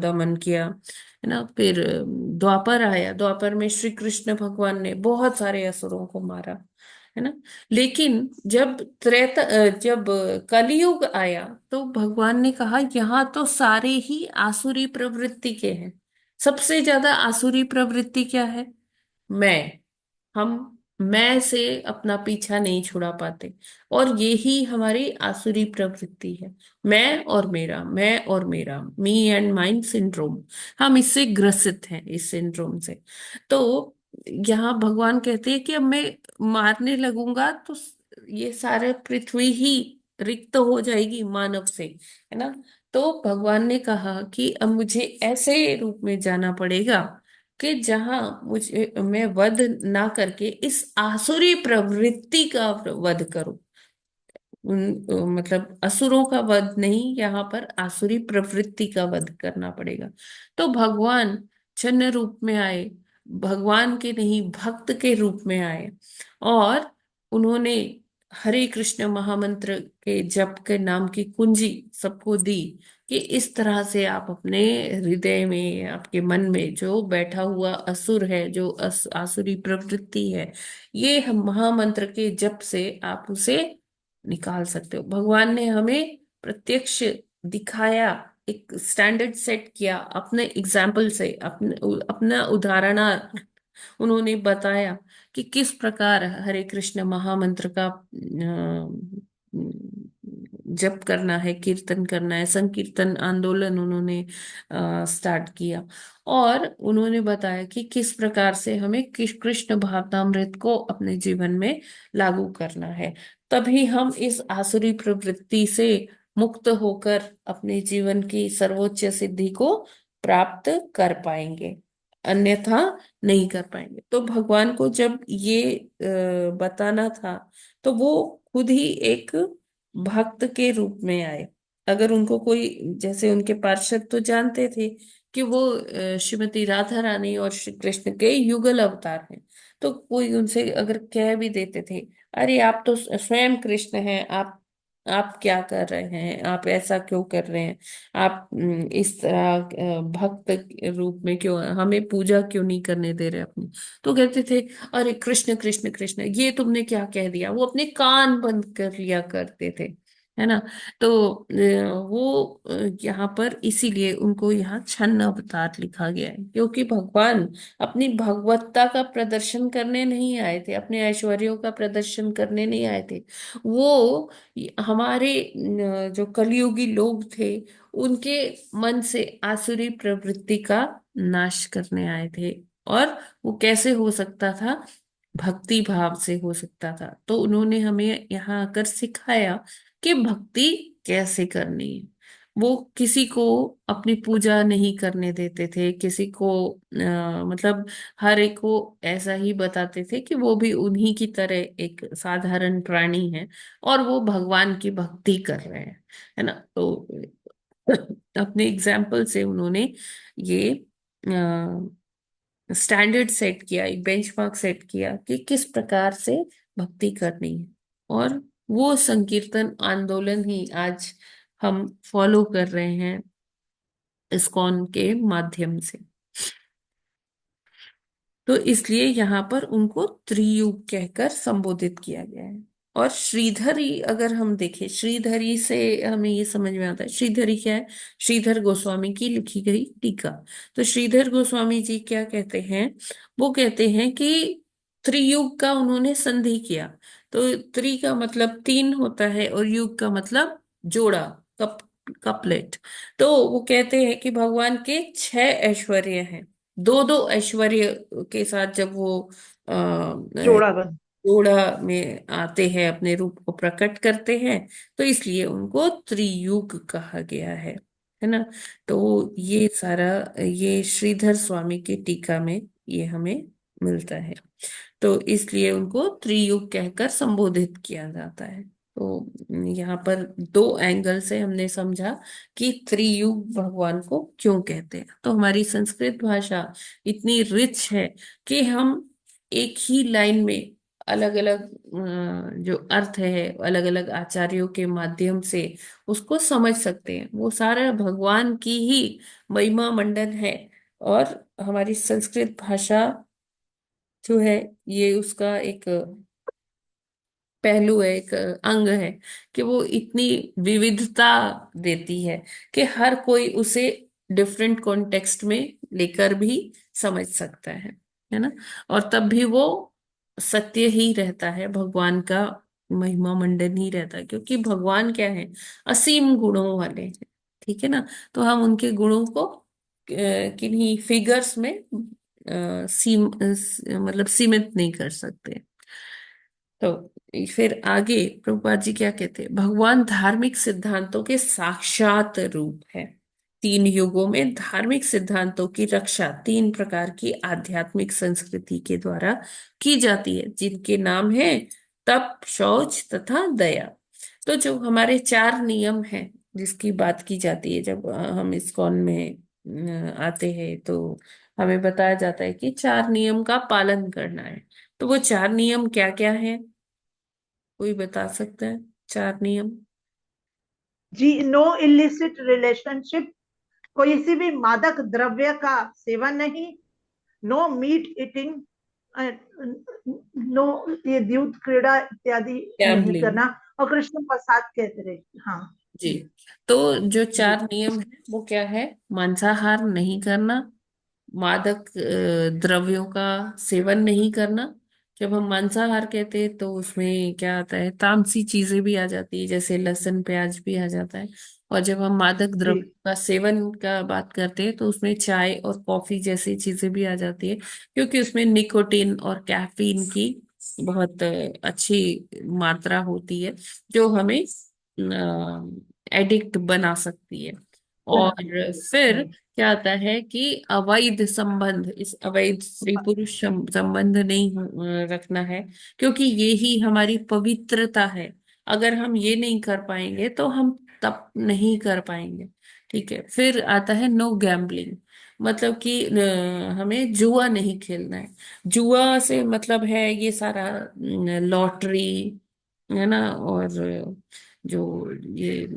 दमन किया, है ना। फिर द्वापर आया, द्वापर में श्री कृष्ण भगवान ने बहुत सारे असुरों को मारा, है ना। लेकिन जब कलयुग आया तो भगवान ने कहा यहाँ तो सारे ही आसुरी प्रवृत्ति के हैं। सबसे ज्यादा आसुरी प्रवृत्ति क्या है? मैं। मैं से अपना पीछा नहीं छुड़ा पाते, और यही हमारी आसुरी प्रवृत्ति है। मैं और मेरा, मी एंड माइन सिंड्रोम। हम इससे ग्रसित हैं, इस सिंड्रोम से। तो यहाँ भगवान कहते हैं कि अब मैं मारने लगूंगा तो ये सारे पृथ्वी ही रिक्त हो जाएगी मानव से, है ना। तो भगवान ने कहा कि अब मुझे ऐसे रूप में जाना पड़ेगा कि जहां मुझे मैं वध ना करके इस आसुरी प्रवृत्ति का वध करूं। मतलब असुरों का वध नहीं, यहाँ पर आसुरी प्रवृत्ति का वध करना पड़ेगा। तो भगवान छन्न रूप में आए, भगवान के नहीं भक्त के रूप में आए, और उन्होंने हरे कृष्ण महामंत्र के जप के नाम की कुंजी सबको दी कि इस तरह से आप अपने हृदय में, आपके मन में जो बैठा हुआ असुर है, जो आसुरी प्रवृत्ति है, ये हम महामंत्र के जप से आप उसे निकाल सकते हो। भगवान ने हमें प्रत्यक्ष दिखाया, एक स्टैंडर्ड सेट किया अपने एग्जाम्पल से, अपना उदाहरण उन्होंने बताया कि किस प्रकार हरे कृष्ण महामंत्र का जप करना है, कीर्तन करना है। संकीर्तन आंदोलन उन्होंने स्टार्ट किया, और उन्होंने बताया कि किस प्रकार से हमें कृष्ण भावनामृत को अपने जीवन में लागू करना है। तभी हम इस आसुरी प्रवृत्ति से मुक्त होकर अपने जीवन की सर्वोच्च सिद्धि को प्राप्त कर पाएंगे, अन्यथा नहीं कर पाएंगे। तो भगवान को जब ये बताना था, तो वो खुद ही एक भक्त के रूप में आए। अगर उनको कोई, जैसे उनके पार्षद तो जानते थे कि वो श्रीमती राधा रानी और श्री कृष्ण के युगल अवतार हैं, तो कोई उनसे अगर कह भी देते थे, अरे आप तो स्वयं कृष्ण हैं, आप क्या कर रहे हैं, आप ऐसा क्यों कर रहे हैं, आप इस तरह भक्त रूप में क्यों, हमें पूजा क्यों नहीं करने दे रहे अपनी। तो कहते थे, अरे कृष्ण कृष्ण कृष्ण, ये तुमने क्या कह दिया। वो अपने कान बंद कर लिया करते थे, है ना। तो वो यहाँ पर इसीलिए उनको यहाँ छन्न अवतार लिखा गया है, क्योंकि भगवान अपनी भगवत्ता का प्रदर्शन करने नहीं आए थे, अपने ऐश्वर्यों का प्रदर्शन करने नहीं आए थे। वो हमारे जो कलियुगी लोग थे उनके मन से आसुरी प्रवृत्ति का नाश करने आए थे। और वो कैसे हो सकता था? भक्ति भाव से हो सकता था। तो उन्होंने हमें यहाँ आकर सिखाया कि भक्ति कैसे करनी है। वो किसी को अपनी पूजा नहीं करने देते थे, किसी को मतलब हर एक को ऐसा ही बताते थे कि वो भी उन्हीं की तरह एक साधारण प्राणी है और वो भगवान की भक्ति कर रहे हैं, है ना। तो अपने एग्जाम्पल से उन्होंने ये स्टैंडर्ड सेट किया, एक बेंचमार्क सेट किया कि किस प्रकार से भक्ति करनी है। और वो संकीर्तन आंदोलन ही आज हम फॉलो कर रहे हैं इस्कॉन के माध्यम से। तो इसलिए यहाँ पर उनको त्रियुग कहकर संबोधित किया गया है। और श्रीधरी अगर हम देखें, श्रीधरी से हमें ये समझ में आता है, श्रीधरी क्या है? श्रीधर गोस्वामी की लिखी गई टीका। तो श्रीधर गोस्वामी जी क्या कहते हैं? वो कहते हैं कि त्रियुग का उन्होंने संधि किया। तो त्रि का मतलब तीन होता है और युग का मतलब जोड़ा, कपलेट। तो वो कहते हैं कि भगवान के 6 ऐश्वर्य हैं। दो दो ऐश्वर्य के साथ जब वो जोड़ा बन जोड़ा में आते हैं, अपने रूप को प्रकट करते हैं, तो इसलिए उनको त्रियुग कहा गया है ना। तो ये सारा ये श्रीधर स्वामी की टीका में ये हमें मिलता है। तो इसलिए उनको त्रियुग कहकर संबोधित किया जाता है। तो यहाँ पर दो एंगल से हमने समझा कि त्रियुग भगवान को क्यों कहते हैं। तो हमारी संस्कृत भाषा इतनी रिच है कि हम एक ही लाइन में अलग अलग जो अर्थ है अलग अलग आचार्यों के माध्यम से उसको समझ सकते हैं। वो सारा भगवान की ही महिमा मंडन है। और हमारी संस्कृत भाषा जो है ये उसका एक पहलू है, एक अंग है कि वो इतनी विविधता देती है कि हर कोई उसे डिफरेंट कॉन्टेक्स्ट में लेकर भी समझ सकता है ना। और तब भी वो सत्य ही रहता है, भगवान का महिमा मंडन ही रहता है, क्योंकि भगवान क्या है? असीम गुणों वाले हैं, ठीक है ना। तो हम उनके गुणों को किन्हीं फिगर्स में मतलब सीमित नहीं कर सकते। तो फिर आगे प्रभुपाद जी क्या कहते हैं? भगवान धार्मिक सिद्धांतों के साक्षात रूप है। 3 युगों में धार्मिक सिद्धांतों की रक्षा 3 प्रकार की आध्यात्मिक संस्कृति के द्वारा की जाती है, जिनके नाम है तप, शौच तथा दया। तो जो हमारे 4 नियम हैं जिसकी बात की जाती है, जब हम इस्कॉन में आते हैं तो हमें बताया जाता है कि 4 नियम का पालन करना है। तो वो 4 नियम क्या क्या है? कोई बता सकता है 4 नियम? जी, नो इलिसिट रिलेशनशिप, कोई सी भी मादक द्रव्य का सेवन नहीं, नो मीट ईटिंग, नो ये द्यूत क्रीड़ा इत्यादि नहीं गैम्बलिंग। करना, और कृष्ण प्रसाद कहते रहे। हाँ जी। तो जो जी 4 नियम है वो क्या है? मांसाहार नहीं करना, मादक द्रव्यों का सेवन नहीं करना। जब हम मांसाहार कहते हैं तो उसमें क्या आता है? तामसी चीजें भी आ जाती है, जैसे लहसुन प्याज भी आ जाता है। और जब हम मादक जी द्रव्य का सेवन का बात करते हैं तो उसमें चाय और कॉफी जैसी चीजें भी आ जाती है, क्योंकि उसमें निकोटीन और कैफीन की बहुत अच्छी मात्रा होती है जो हमें एडिक्ट बना सकती है। और फिर क्या आता है कि अवैध संबंध, इस अवैध स्त्री पुरुष संबंध नहीं रखना है, क्योंकि ये ही हमारी पवित्रता है। अगर हम ये नहीं कर पाएंगे तो हम तप नहीं कर पाएंगे, ठीक है। फिर आता है नो गैम्बलिंग, मतलब कि हमें जुआ नहीं खेलना है। जुआ से मतलब है ये सारा लॉटरी, है ना। और जो ये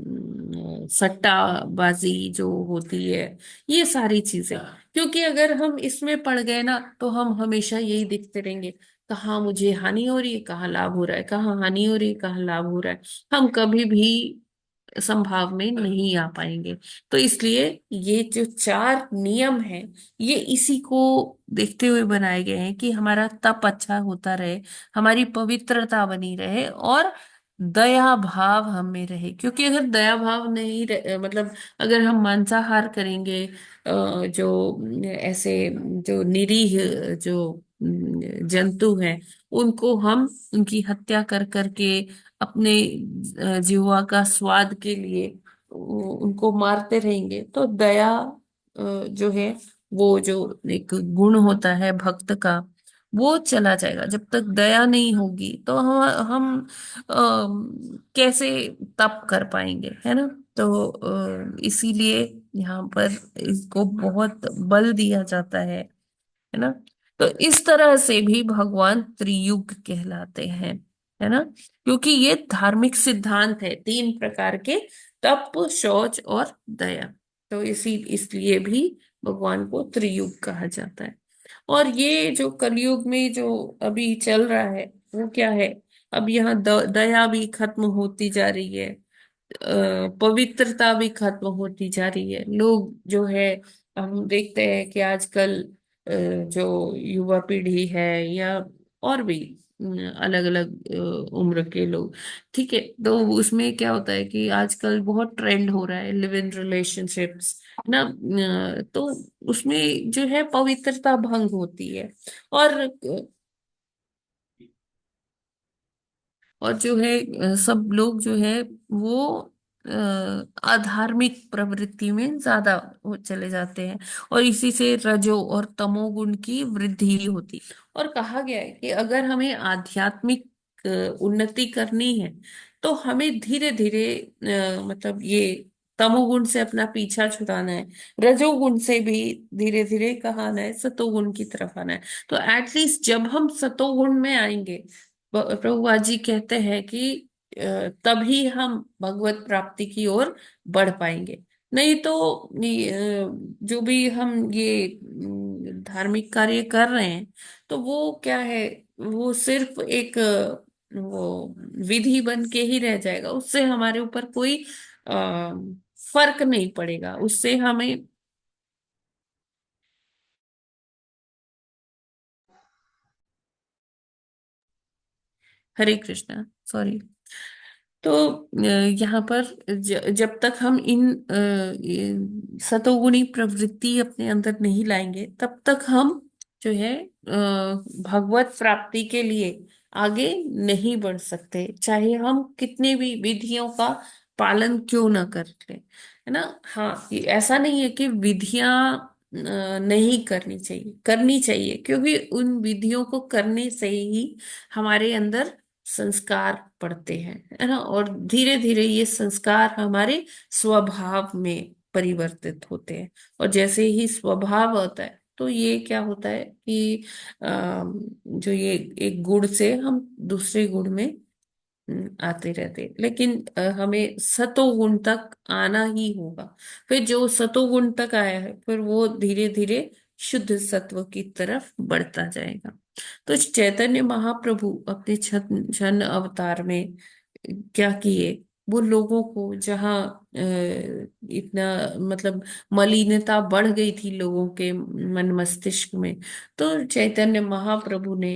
सट्टाबाजी जो होती है, ये सारी चीजें। क्योंकि अगर हम इसमें पड़ गए ना तो हम हमेशा यही देखते रहेंगे, कहाँ मुझे हानि हो रही है, कहाँ लाभ हो रहा है, कहाँ हानि हो रही है, कहाँ लाभ हो रहा है। हम कभी भी संभाव में नहीं आ पाएंगे। तो इसलिए ये जो 4 नियम हैं, ये इसी को देखते हुए बनाए गए हैं कि हमारा तप अच्छा होता रहे, हमारी पवित्रता बनी रहे और दया भाव हम में रहे। क्योंकि अगर दया भाव नहीं मतलब अगर हम मांसाहार करेंगे, जो ऐसे जो निरीह जो जंतु हैं, उनको हम उनकी हत्या कर करके अपने जीवा का स्वाद के लिए उनको मारते रहेंगे, तो दया जो है, वो जो एक गुण होता है भक्त का, वो चला जाएगा। जब तक दया नहीं होगी तो हम कैसे तप कर पाएंगे, है ना। तो इसीलिए यहाँ पर इसको बहुत बल दिया जाता है ना। तो इस तरह से भी भगवान त्रियुग कहलाते हैं, है ना। क्योंकि ये धार्मिक सिद्धांत है 3 प्रकार के, तप, शौच और दया। तो इसलिए भी भगवान को त्रियुग कहा जाता है। और ये जो कलयुग में जो अभी चल रहा है, वो क्या है, अब यहाँ दया भी खत्म होती जा रही है, पवित्रता भी खत्म होती जा रही है। लोग जो है, हम देखते हैं कि आजकल जो युवा पीढ़ी है या और भी अलग अलग उम्र के लोग, ठीक है, तो उसमें क्या होता है कि आजकल बहुत ट्रेंड हो रहा है लिव इन रिलेशनशिप्स ना। तो उसमें जो है पवित्रता भंग होती है। और जो है सब लोग जो है वो अधार्मिक प्रवृत्ति में ज्यादा वो चले जाते हैं, और इसी से रजो और तमोगुण की वृद्धि होती है। और कहा गया है कि अगर हमें आध्यात्मिक उन्नति करनी है, तो हमें धीरे धीरे मतलब ये तमोगुण से अपना पीछा छुड़ाना है, रजोगुण से भी धीरे धीरे कहा आना है, सतोगुण की तरफ आना है। तो एटलीस्ट जब हम सतोगुण में आएंगे, प्रभुपाद जी कहते हैं कि तभी हम भगवत प्राप्ति की ओर बढ़ पाएंगे। नहीं तो जो भी हम ये धार्मिक कार्य कर रहे हैं, तो वो क्या है, वो सिर्फ एक वो विधि बन के ही रह जाएगा। उससे हमारे ऊपर कोई फर्क नहीं पड़ेगा, उससे हमें। हरे कृष्णा, सॉरी। तो यहाँ पर जब तक हम ये सतोगुणी प्रवृत्ति अपने अंदर नहीं लाएंगे, तब तक हम जो है भगवत प्राप्ति के लिए आगे नहीं बढ़ सकते, चाहे हम कितने भी विधियों का पालन क्यों ना कर ले, है ना। हाँ, ऐसा नहीं है कि विधियां नहीं करनी चाहिए, क्योंकि उन विधियों को करने से ही हमारे अंदर संस्कार पड़ते हैं, है ना। और धीरे धीरे ये संस्कार हमारे स्वभाव में परिवर्तित होते हैं। और जैसे ही स्वभाव होता है, तो ये क्या होता है कि जो ये एक गुण से हम दूसरे गुण में आते रहते हैं। लेकिन हमें सतोगुण तक आना ही होगा। फिर जो सतोगुण तक आया है, फिर वो धीरे धीरे शुद्ध सत्व की तरफ बढ़ता जाएगा। तो चैतन्य महाप्रभु अपने जन अवतार में क्या किए, वो लोगों को जहाँ इतना मतलब मलिनता बढ़ गई थी लोगों के मन मस्तिष्क में, तो चैतन्य महाप्रभु ने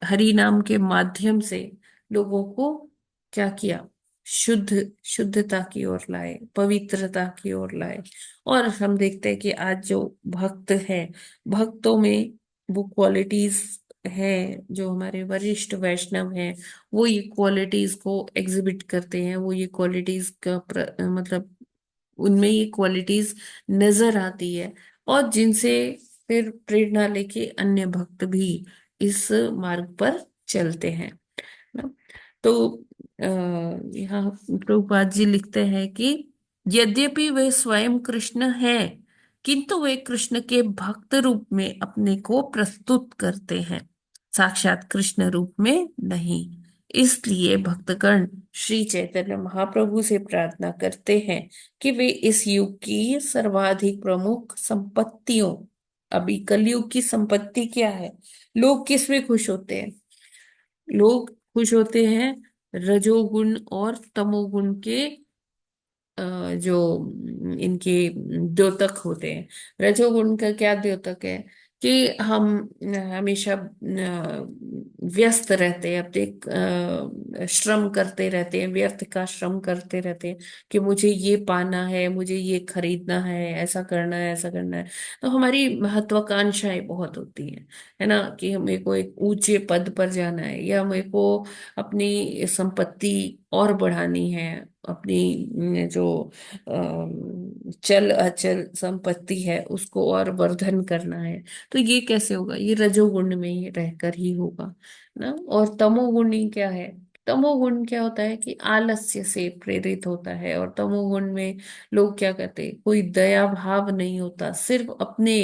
हरि नाम के माध्यम से लोगों को क्या किया, शुद्धता की ओर लाए, पवित्रता की ओर लाए। और हम देखते हैं कि आज जो भक्त है, भक्तों में वो क्वालिटीज है, जो हमारे वरिष्ठ वैष्णव हैं, वो ये क्वालिटीज को एग्जिबिट करते हैं, वो ये क्वालिटीज का मतलब उनमें ये क्वालिटीज नजर आती है, और जिनसे फिर प्रेरणा लेके अन्य भक्त भी इस मार्ग पर चलते हैं ना। तो यहाँ प्रभुपाद जी लिखते हैं कि यद्यपि वे स्वयं कृष्ण है, किंतु वे कृष्ण के भक्त रूप में अपने को प्रस्तुत करते हैं, साक्षात कृष्ण रूप में नहीं। इसलिए भक्तगण श्री चैतन्य महाप्रभु से प्रार्थना करते हैं कि वे इस युग की सर्वाधिक प्रमुख संपत्तियों, अभी कलयुग की संपत्ति क्या है, लोग किस में खुश होते हैं, लोग खुश होते हैं रजोगुण और तमोगुण के जो इनके द्योतक होते हैं। रजोगुण का क्या द्योतक है कि हम हमेशा व्यस्त रहते हैं, अपने श्रम करते रहते हैं, व्यर्थ का श्रम करते रहते हैं कि मुझे ये पाना है, मुझे ये खरीदना है, ऐसा करना है, ऐसा करना है। तो हमारी महत्वाकांक्षाएं बहुत होती हैं, है ना, कि हमें को एक ऊंचे पद पर जाना है, या हमें को अपनी संपत्ति और बढ़ानी है, अपनी जो चल अचल संपत्ति है उसको और वर्धन करना है। तो ये कैसे होगा? ये रजोगुण में ही रहकर ही होगा ना। और तमोगुणी क्या है? तमोगुण क्या होता है कि आलस्य से प्रेरित होता है। और तमोगुण में लोग क्या करते हैं, कोई दया भाव नहीं होता, सिर्फ अपने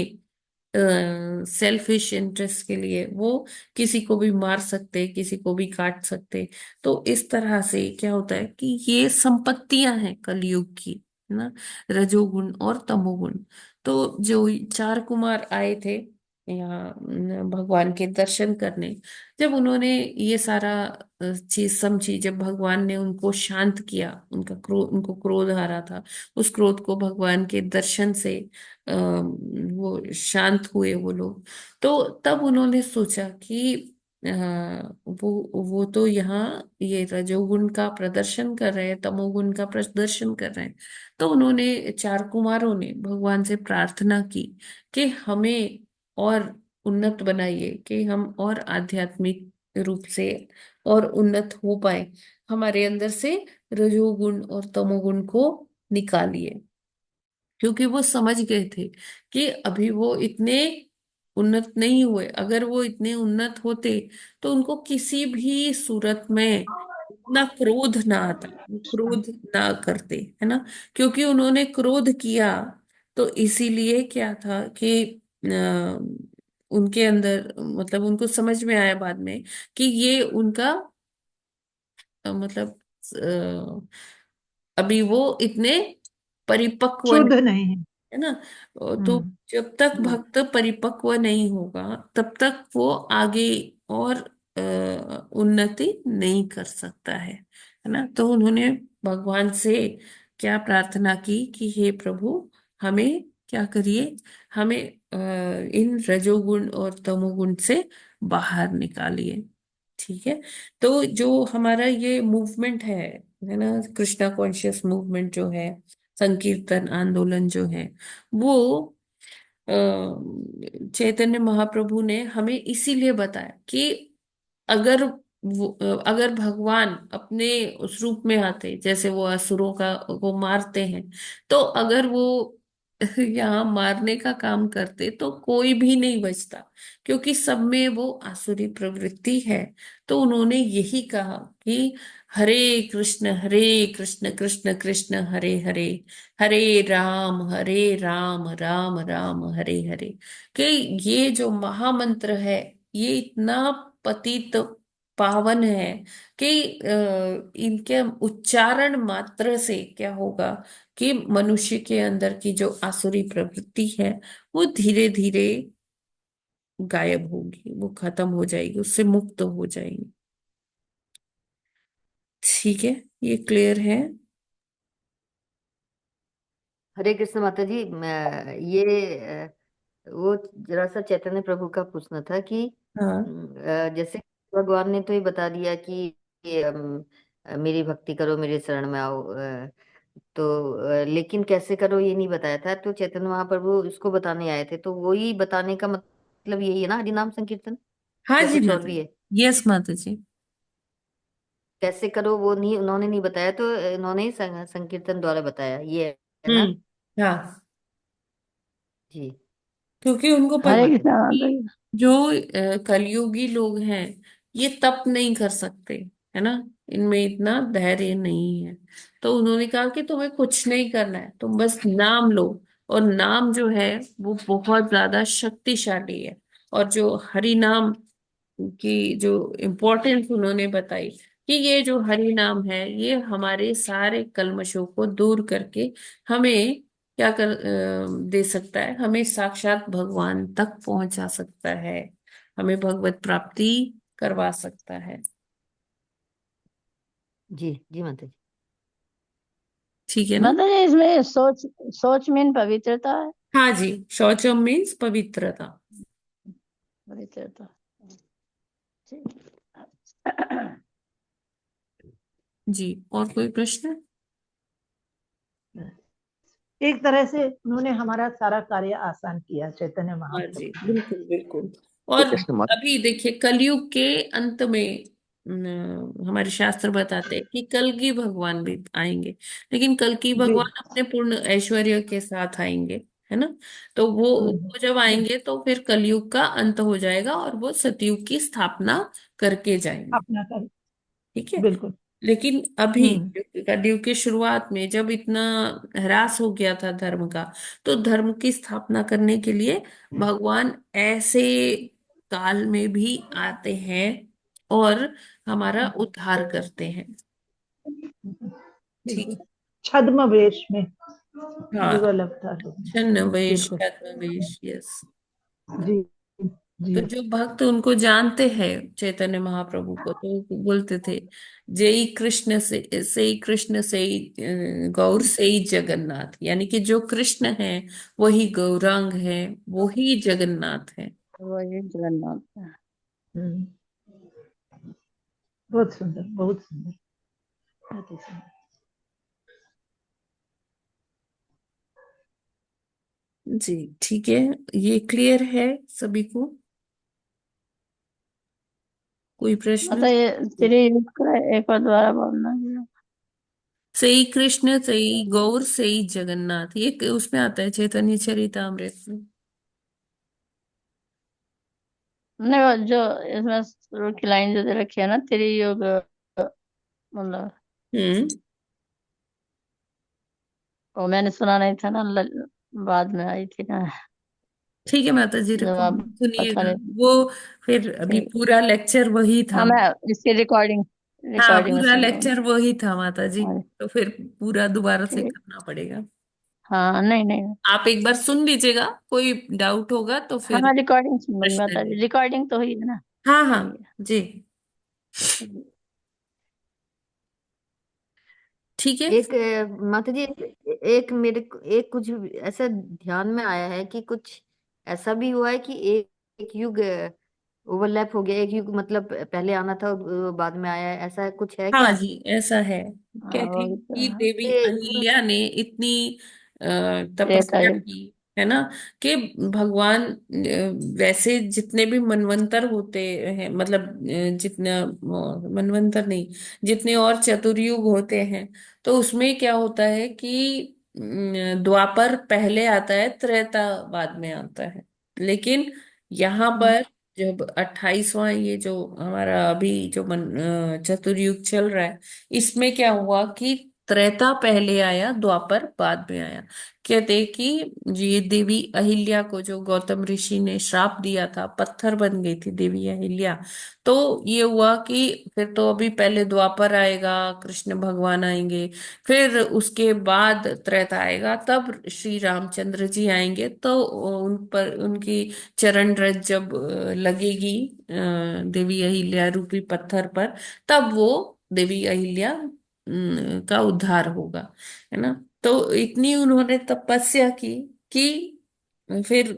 सेल्फिश इंटरेस्ट के लिए वो किसी को भी मार सकते, किसी को भी काट सकते। तो इस तरह से क्या होता है कि ये संपत्तियां हैं कलयुग की, है ना, रजोगुण और तमोगुण। तो जो चार कुमार आए थे यहाँ भगवान के दर्शन करने, जब उन्होंने ये सारा चीज समझी, जब भगवान ने उनको शांत किया, उनको क्रोध आ रहा था, उस क्रोध को भगवान के दर्शन से वो शांत हुए वो लोग। तो तब उन्होंने सोचा कि अ, वो तो यहाँ ये रजोगुण का प्रदर्शन कर रहे हैं, तमोगुण का प्रदर्शन कर रहे हैं। तो उन्होंने, चार कुमारों ने भगवान से प्रार्थना की कि हमें और उन्नत बनाइए, कि हम और आध्यात्मिक रूप से और उन्नत हो पाए, हमारे अंदर से रजोगुण और तमोगुण को निकालिए। क्योंकि वो समझ गए थे कि अभी वो इतने उन्नत नहीं हुए। अगर वो इतने उन्नत होते तो उनको किसी भी सूरत में इतना क्रोध ना आता, वो क्रोध ना करते, है ना। क्योंकि उन्होंने क्रोध किया, तो इसीलिए क्या था कि उनके अंदर, मतलब उनको समझ में आया बाद में कि ये उनका मतलब अभी वो इतने परिपक्व, शुद्ध नहीं है। है ना। तो हम्म। जब तक हम्म, भक्त परिपक्व नहीं होगा तब तक वो आगे और उन्नति नहीं कर सकता है ना। तो उन्होंने भगवान से क्या प्रार्थना की कि हे प्रभु, हमें क्या करिए, हमें इन रजोगुण और तमोगुण से बाहर निकालिए। ठीक है। तो जो हमारा ये मूवमेंट है ना, कृष्णा कॉन्शियस मूवमेंट जो है, संकीर्तन आंदोलन जो है, वो अ, चैतन्य महाप्रभु ने हमें इसीलिए बताया कि अगर अगर भगवान अपने उस रूप में आते, जैसे वो असुरों का को मारते हैं, तो अगर वो यहाँ मारने का काम करते तो कोई भी नहीं बचता, क्योंकि सब में वो आसुरी प्रवृत्ति है। तो उन्होंने यही कहा कि हरे कृष्ण कृष्ण कृष्ण हरे हरे, हरे राम राम हरे हरे। कि ये जो महामंत्र है, ये इतना पतित पावन है कि इनके उच्चारण मात्र से क्या होगा कि मनुष्य के अंदर की जो आसुरी प्रवृत्ति है वो धीरे धीरे गायब होगी, वो खत्म हो जाएगी, उससे मुक्त हो जाएगी। ठीक है, ये क्लियर है। हरे कृष्ण माता जी। ये वो जरा सा चैतन्य प्रभु का पूछना था कि हाँ जैसे भगवान ने तो ये बता दिया कि ये, मेरी भक्ति करो, मेरे शरण में आओ, तो लेकिन कैसे करो ये नहीं बताया था। तो चैतन्य महाप्रभु इसको बताने आए थे, तो वही बताने का मतलब यही है ना, हरि नाम संकीर्तन, हाँ या जी कुछ और माता भी है? जी, यस माता जी। कैसे करो वो नहीं, उन्होंने नहीं बताया, तो उन्होंने ही संकीर्तन द्वारा बताया, ये है ना? हाँ, जी। क्योंकि उनको हरे पता है कृष्णा माता कि जी। जो कलयुगी लोग हैं ये तप नहीं कर सकते, है ना, इनमें इतना धैर्य नहीं है। तो उन्होंने कहा कि तुम्हें कुछ नहीं करना है, तुम बस नाम लो। और नाम जो है वो बहुत ज्यादा शक्तिशाली है। और जो हरि नाम की जो इम्पोर्टेंस उन्होंने बताई कि ये जो हरि नाम है ये हमारे सारे कल्मशों को दूर करके हमें क्या दे सकता है, हमें साक्षात भगवान तक पहुंचा सकता है, हमें भगवत प्राप्ति करवा सकता है। जी जी माता जी। ठीक है ना? मतलब ये इसमें सोच सोच मीन पवित्रता है। हाँ जी, शौचम मीन्स पवित्रता। पवित्रता, ठीक। जी, और कोई प्रश्न? एक तरह से उन्होंने हमारा सारा कार्य आसान किया, चैतन्य हाँ महाप्रभु। जी, बिल्कुल बिल्कुल। ये और कृष्ण मत अभी देखिए, कलयुग के अंत में हमारे शास्त्र बताते हैं कि कलगी भगवान भी आएंगे, लेकिन कलकी जी। भगवान अपने पूर्ण ऐश्वर्य के साथ आएंगे, है ना? तो वो जब आएंगे तो फिर कलयुग का अंत हो जाएगा और वो सतयुग की स्थापना करके जाएंगे। अपना कर, ठीक है। बिल्कुल। लेकिन अभी हम्म। कलयुग की शुरुआत में जब इतना ह्रास हो गया था धर्म का, तो धर्म की स्थापना करने के लिए भगवान ऐसे काल में भी आते हैं और हमारा उद्धार करते हैं। ठीक बिल्कुल, है। छद्म वेश में हाँ, युगल अवतार होगा। छद्मवेश, बिल्कुल। छद्मवेश, यस। जी। जी। तो जो भक्त उनको जानते हैं, चैतन्य महाप्रभु को, तो वो बोलते थे, जय कृष्ण से ही कृष्ण से ही गौर से ही जगन्नाथ, यानी कि जो कृष्ण है वही गौरांग है, वही जगन्नाथ है। वही जगन्नाथ है। हम्म। बहुत सुंदर, बहुत सुंदर, बहुत ही सुंदर। जी, ठीक है। ये क्लियर है सभी को? कोई प्रश्न? मतलब ये तेरे युग का एक और द्वारा बोलना है। सही कृष्ण सही गौर सही जगन्नाथ, ये उसमें आता है चैतन्य चरितामृत में। नहीं, वो जो इसमें शुरू की लाइन जो दे रखी है ना, तेरे युग, मतलब हम्म। वो मैंने सुना नहीं था ना, बाद में आई थी ना, ठीक है माता जी, जब रखो, आप बता सुनिएगा। रहे वो फिर अभी थे। पूरा लेक्चर वही हाँ, था। मैं इसकी रिकॉर्डिंग हाँ, रिकॉर्डिंग में पूरा सुन लेक्चर लूंगी। वही था माता जी। हाँ, तो फिर पूरा दोबारा से ठीक। करना पड़ेगा। हाँ, नहीं नहीं। आप एक बार सुन लीजिएगा, कोई डाउट होगा तो हाँ, फिर मैं रिकॉर्डिंग सुन लूंगी, प्रश्न बता भी। दी, रिकॉर्डिंग तो हुई है ना। हाँ हाँ ठीक जी, है। ठीक है। एक माता जी, एक मेरे को एक कुछ ऐसा ध्यान में आया है कि कुछ ऐसा भी हुआ है कि एक युग ओवरलैप हो गया, एक युग मतलब पहले आना था और बाद में आया है, ऐसा कुछ है हाँ क्या? जी, ऐसा है। हाँ, कहते वो हैं भी तो कि है। देवी ये अहिल्या ने इतनी अ, त्रेता तपस्या युग। की, है ना, कि भगवान वैसे जितने भी मनवंतर होते हैं, मतलब जितना मनवंतर नहीं, जितने और चतुर्युग होते हैं, तो उसमें क्या होता है कि द्वापर पहले आता है, त्रेता बाद में आता है। लेकिन यहाँ हम्म, पर जब 28वां ये जो हमारा अभी जो चतुर्युग चल रहा है, इसमें क्या हुआ कि त्रेता पहले आया, द्वापर बाद में आया। कहते हैं कि ये देवी अहिल्या को जो गौतम ऋषि ने श्राप दिया था, पत्थर बन गई थी देवी अहिल्या। तो ये हुआ कि फिर तो अभी पहले द्वापर आएगा, कृष्ण भगवान आएंगे, फिर उसके बाद त्रेता आएगा, तब श्री रामचंद्र जी आएंगे। तो उन पर उनकी चरण रज जब लगेगी देवी अहिल्या रूपी पत्थर पर, तब वो देवी अहिल्या का उद्धार होगा, है ना? तो इतनी उन्होंने तपस्या की कि फिर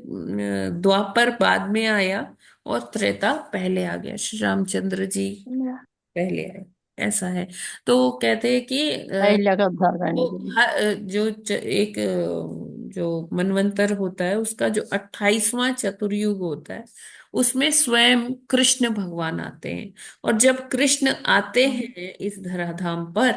द्वापर बाद में आया और त्रेता पहले आ गया, श्री रामचंद्र जी पहले आए, ऐसा है। तो कहते हैं कि अहिल्या का उद्धार तो करने के लिए। एक जो मनवंतर होता है, उसका जो 28वां चतुर्युग होता है, उसमें स्वयं कृष्ण भगवान आते हैं। और जब कृष्ण आते हैं इस धराधाम पर,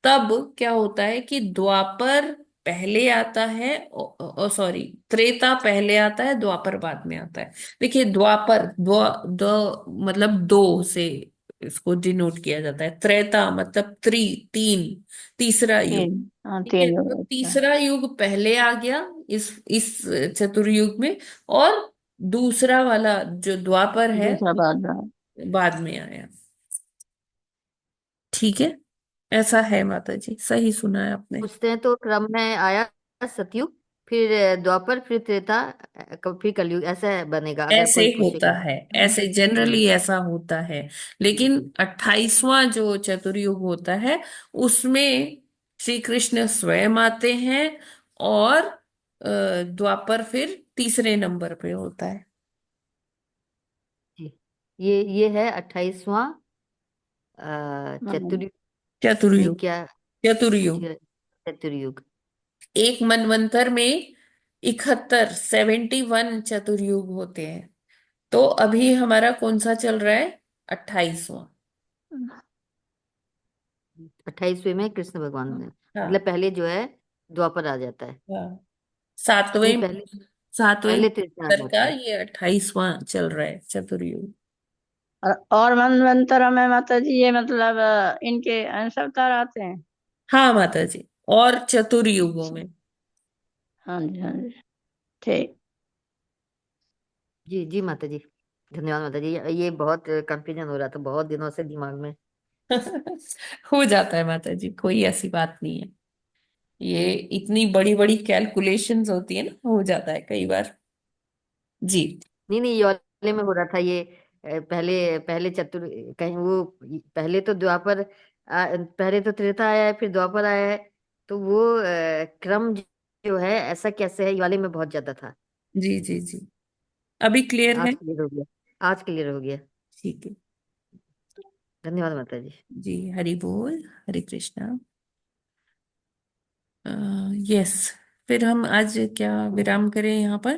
तब क्या होता है कि द्वापर पहले आता है, सॉरी, त्रेता पहले आता है, द्वापर बाद में आता है। देखिए, द्वापर मतलब दो से इसको डिनोट किया जाता है, त्रेता मतलब तीन, तीसरा युग। तीन, हाँ, ठीक है, तीन तो युग, अच्छा। तीसरा युग पहले आ गया इस चतुर्युग में, और दूसरा वाला जो द्वापर है दूसरा बाद में। बाद में आया। ठीक है, ऐसा है माता जी, सही सुना है आपने। पूछते हैं तो क्रम में आया सतयुग, फिर द्वापर, फिर त्रेता, फिर कलयुग, ऐसा बनेगा अगर ऐसे कोई होता पूछेगा। है, ऐसे जनरली ऐसा होता है। लेकिन 28वां जो चतुर्युग होता है, उसमें श्री कृष्ण स्वयं आते हैं, और द्वापर फिर तीसरे नंबर पे होता है। जी, ये है 28वां चतुर्युग में चतुर्युग। क्या? चतुर्युग। जी, चतुर्युग। एक मनवंतर में 71 चतुर्युग होते हैं। तो अभी हमारा कौन सा चल रहा है? 28वां। 28वें में कृष्ण भगवान ने, हाँ। मतलब पहले जो है द्वापर आ जाता है। हाँ, नहीं, सातवें पहले सातवें पहले त्रेता मनवंतर होता का है। ये 28वां चल रहा है चतुर्युग। और मनवंतर में माता जी ये मतलब इनके अंश अवतार आते हैं। हाँ माता जी, और चतुर्युगों में। हाँ जी, हाँ जी, ठीक। जी जी माता जी, धन्यवाद माता जी। ये बहुत कंफ्यूजन हो रहा था बहुत दिनों से दिमाग में। हो जाता है माता जी, कोई ऐसी बात नहीं है। ये इतनी बड़ी बड़ी कैलकुलेशंस होती है ना, हो जाता है कई बार। जी। नहीं नहीं, ये वाले में हो रहा था ये। पहले पहले कहीं वो, पहले तो द्वापर पहले तो त्रेता आया है, फिर द्वापर आया है। तो वो क्रम जो है ऐसा कैसे है, ये वाले में बहुत ज्यादा था। जी जी जी, अभी क्लियर है। आज क्लियर हो गया, आज क्लियर हो गया। ठीक है। धन्यवाद माता जी। जी, हरि बोल, हरे कृष्णा। यस, फिर हम आज क्या विराम करें यहाँ पर?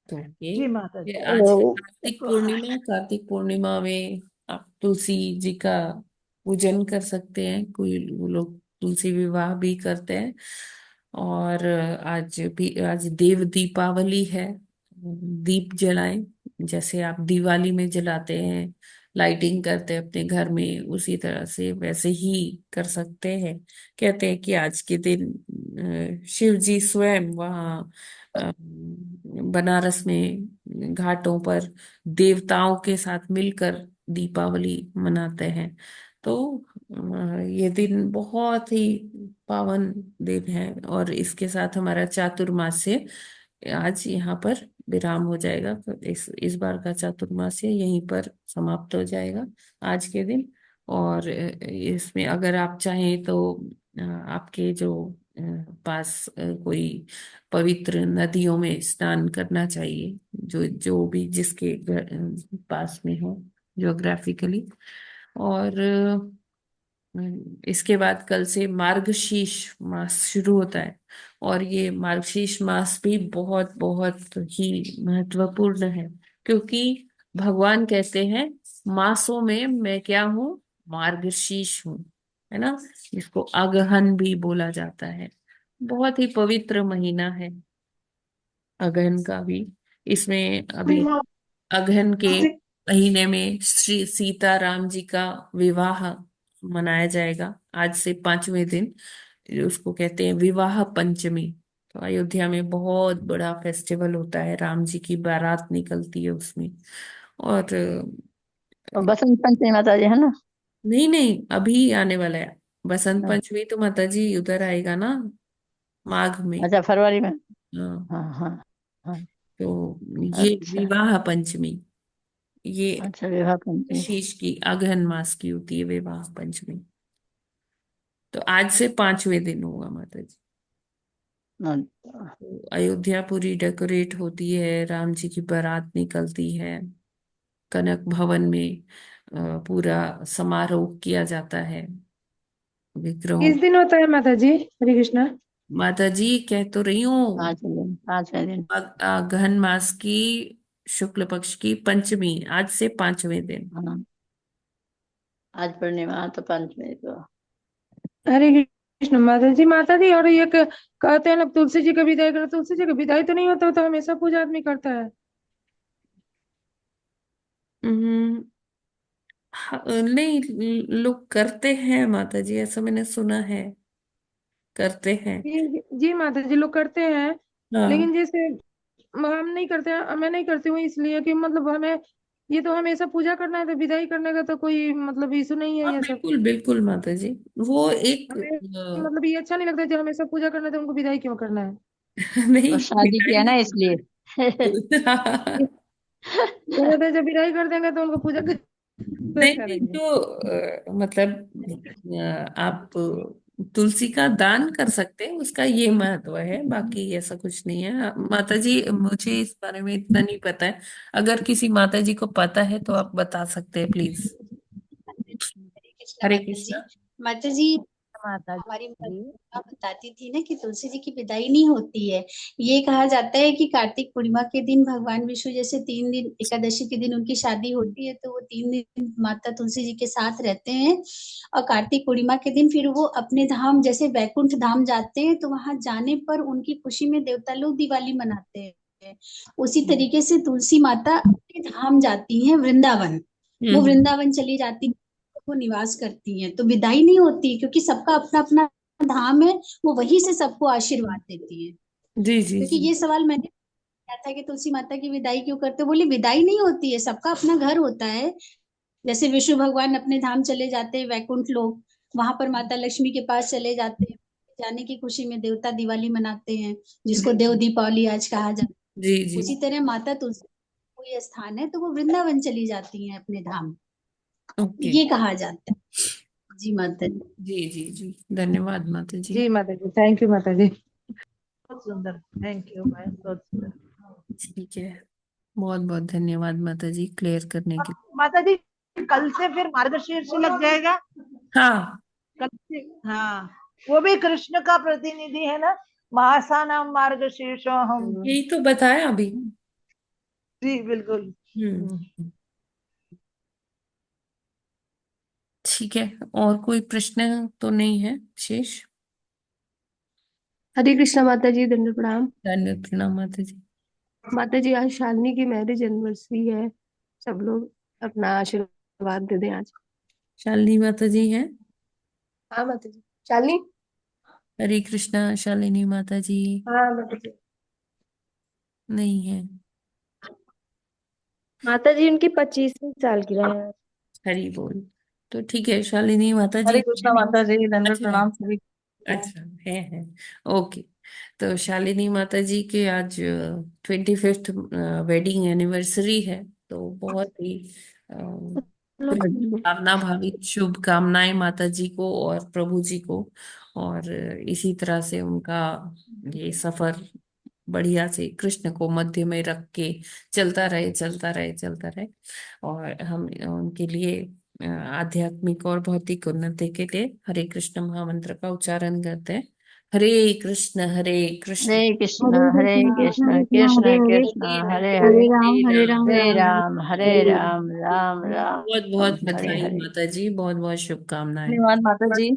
तो जी माता ये जी। आज कार्तिक पूर्णिमा में आप तुलसी जी का पूजन कर सकते हैं। कोई वो लोग तुलसी विवाह भी करते हैं। और आज देव दीपावली है। दीप जलाएं, जैसे आप दिवाली में जलाते हैं, लाइटिंग करते हैं अपने घर में, उसी तरह से वैसे ही कर सकते हैं। कहते हैं कि आज के दिन शिव जी स्वयं वहाँ बनारस में घाटों पर देवताओं के साथ मिलकर दीपावली मनाते हैं। तो ये दिन बहुत ही पावन दिन है, और इसके साथ हमारा चातुर्मास्य आज यहाँ पर विराम हो जाएगा। तो इस बार का चातुर्मास्य यहीं पर समाप्त हो जाएगा आज के दिन। और इसमें अगर आप चाहें तो आपके जो पास कोई पवित्र नदियों में स्नान करना चाहिए, जो जो भी जिसके पास में हो ज्योग्राफिकली। और इसके बाद कल से मार्गशीर्ष मास शुरू होता है। और ये मार्गशीर्ष मास भी बहुत बहुत ही महत्वपूर्ण है, क्योंकि भगवान कहते हैं मासों में मैं क्या हूँ? मार्गशीर्ष हूँ, है ना। इसको अगहन भी बोला जाता है। बहुत ही पवित्र महीना है अगहन का भी। इसमें अभी अगहन के महीने में श्री सीता राम जी का विवाह मनाया जाएगा आज से 5वें दिन। उसको कहते हैं विवाह पंचमी। तो अयोध्या में बहुत बड़ा फेस्टिवल होता है, राम जी की बारात निकलती है उसमें। और और बसंत पंचमी माता जी है ना। नहीं नहीं, अभी आने वाला है बसंत हाँ। पंचमी, तो माता जी उधर आएगा ना, माघ में। अच्छा, फरवरी में। हाँ। हाँ हाँ हाँ। तो ये अच्छा। विवाह पंचमी, ये अच्छा, विवाह पंचमी। शीश की अगहन मास की होती है विवाह पंचमी। तो आज से 5वें दिन होगा माता जी। अच्छा। तो अयोध्या पूरी डेकोरेट होती है, राम जी की बारात निकलती है, कनक भवन में पूरा समारोह किया जाता है विग्रहों। किस दिन होता है माता जी? हरे कृष्णा। माता जी कह तो रही हूँ, 5 दिन, 5वें दिन। अगहन मास की शुक्ल पक्ष की पंचमी, आज से 5वें दिन। हाँ, आज पूर्णिमा तो पंचमी को। हरे कृष्ण माता जी, और ये कहते हैं लोग तुलसी जी का विदाई करो, तुलसी जी का विदाई तो नहीं होता, वो तो हमेशा पूजा आदमी करता है। हम्म, हाँ, नहीं, लोग करते हैं माता जी, ऐसा मैंने सुना है, करते हैं। जी माता जी, लोग करते हैं। हाँ। लेकिन जैसे हम नहीं करते हैं, मैं नहीं करती हूँ, इसलिए कि मतलब हमें ये तो हमेशा पूजा करना है, तो विदाई करने का तो कोई मतलब इशू नहीं है हाँ ये सब। बिल्कुल बिल्कुल माता जी, वो एक हमें मतलब ये अच्छा नहीं लगता, जो हमेशा पूजा करना है तो उनको विदाई क्यों करना है? वो नहीं, शादी किया ना इसलिए। वो कहते हैं जब विदाई कर देंगे तो उनको पूजा नहीं नहीं, करेंगे। तो आप तुलसी का दान कर सकते हैं, उसका ये महत्व है, बाकी ऐसा कुछ नहीं है। माता जी मुझे इस बारे में इतना नहीं पता है, अगर किसी माता जी को पता है तो आप बता सकते हैं प्लीज। हरे हरे कृष्णा माता जी। कृष्णा। माता जी, माता हमारी जी। माता बताती थी ना कि तुलसी जी की विदाई नहीं होती है। ये कहा जाता है कि कार्तिक पूर्णिमा के दिन भगवान विष्णु जैसे 3 दिन एकादशी के दिन उनकी शादी होती है, तो वो 3 दिन माता तुलसी जी के साथ रहते हैं। और कार्तिक पूर्णिमा के दिन फिर वो अपने धाम जैसे वैकुंठ धाम जाते हैं, तो वहां जाने पर उनकी खुशी में देवता लोग दिवाली मनाते हैं। उसी तरीके से तुलसी माता अपने धाम जाती हैं वृंदावन। वो वृंदावन चली जाती है, वो निवास करती हैं, तो विदाई नहीं होती क्योंकि सबका अपना अपना धाम है। वो वहीं से सबको आशीर्वाद देती है। जी जी क्योंकि जी। ये सवाल मैंने किया था कि तुलसी माता की विदाई क्यों करते, बोली विदाई नहीं होती है, सबका अपना घर होता है। जैसे विष्णु भगवान अपने धाम चले जाते हैं वैकुंठ लोक, वहां पर माता लक्ष्मी के पास चले जाते हैं, जाने की खुशी में देवता दिवाली मनाते हैं, जिसको देव दीपावली आज कहा जाता जी है। जी। उसी तरह माता तुलसी कोई स्थान है तो वो वृंदावन चली जाती हैं अपने धाम, ओके। ये कहा जाता है। जी माता जी। जी जी जी, धन्यवाद माता जी। जी माता जी, थैंक यू माता जी। बहुत सुंदर, थैंक यू, बहुत सुंदर। ठीक है, बहुत बहुत धन्यवाद माता जी क्लियर करने के लिए। माता जी, कल से फिर मार्गशीर्ष लग जाएगा। हाँ कल से, हाँ, वो भी कृष्ण का प्रतिनिधि है ना, महासानाम मार्गशीर्षो हम। यही तो बताया अभी। जी बिल्कुल। ठीक है, और कोई प्रश्न तो नहीं है शेष? हरे कृष्णा माता जी, दंड प्रणाम। धन्यवाद, प्रणाम माता जी। माता जी, आज शालिनी की मैरिज एनिवर्सरी है, सब लोग अपना आशीर्वाद दे दें आज। शालिनी माता जी हैं? हाँ माता जी। शालिनी। हरे कृष्णा शालिनी माता जी हाँ माता जी। नहीं है। माता जी उनकी 25वीं सालगिरह है। हरी बोल। तो ठीक है, शालिनी माता जी हरे कृष्णा माता जी, दंडवत अच्छा प्रणाम सभी को। अच्छा है। ओके, तो शालिनी माता जी के आज 25th वेडिंग एनिवर्सरी है, तो बहुत ही कामना भावित शुभकामनाएं माता जी को और प्रभु जी को, और इसी तरह से उनका ये सफर बढ़िया से कृष्ण को मध्य में रख के चलता रहे चलता रहे चलता रहे। और हम उनके लिए आध्यात्मिक और भौतिक उन्नति के लिए हरे कृष्ण महामंत्र का उच्चारण करते हैं। हरे कृष्ण हरे कृष्ण हरे कृष्ण कृष्ण कृष्ण हरे हरे, हरे राम हरे राम राम हरे राम, राम राम बहुत बहुत हरे बधाई हरे। माता जी, बहुत बहुत शुभकामनाएं। धन्यवाद माता जी।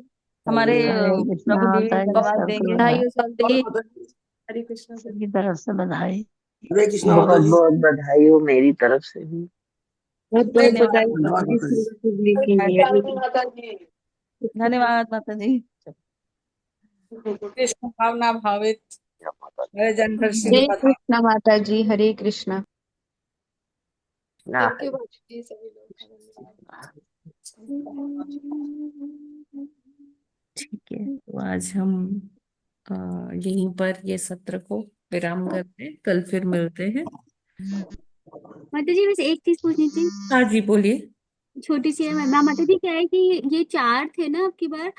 हमारे हरे कृष्ण प्रभु जी माता जी, धन्यवाद सबको देंगे। हरे कृष्णा। सबकी तरफ से बधाई। हरे कृष्णा माता बहुत जी। बहुत बधाई हो मेरी तरफ से भी। बहुत बहुत धन्यवाद बधाई धन्यवाद माता जी, माता जी। जुबली के लिए। माता जी, धन्यवाद माता जी। कृष्ण भावना भावित हरे जन्मोत्सव की हरे बधाई। कृष्णा माता जी, हरे कृष्णा। थैंक यू माता जी, सभी लोग। ठीक है, तो आज हम यहीं पर ये सत्र को विराम करते हैं, कल फिर मिलते हैं। माता जी, बस एक चीज पूछनी थी, हाँ जी बोलिए। छोटी सी है। मैं माता जी, क्या है कि ये 4 थे ना, अब की बार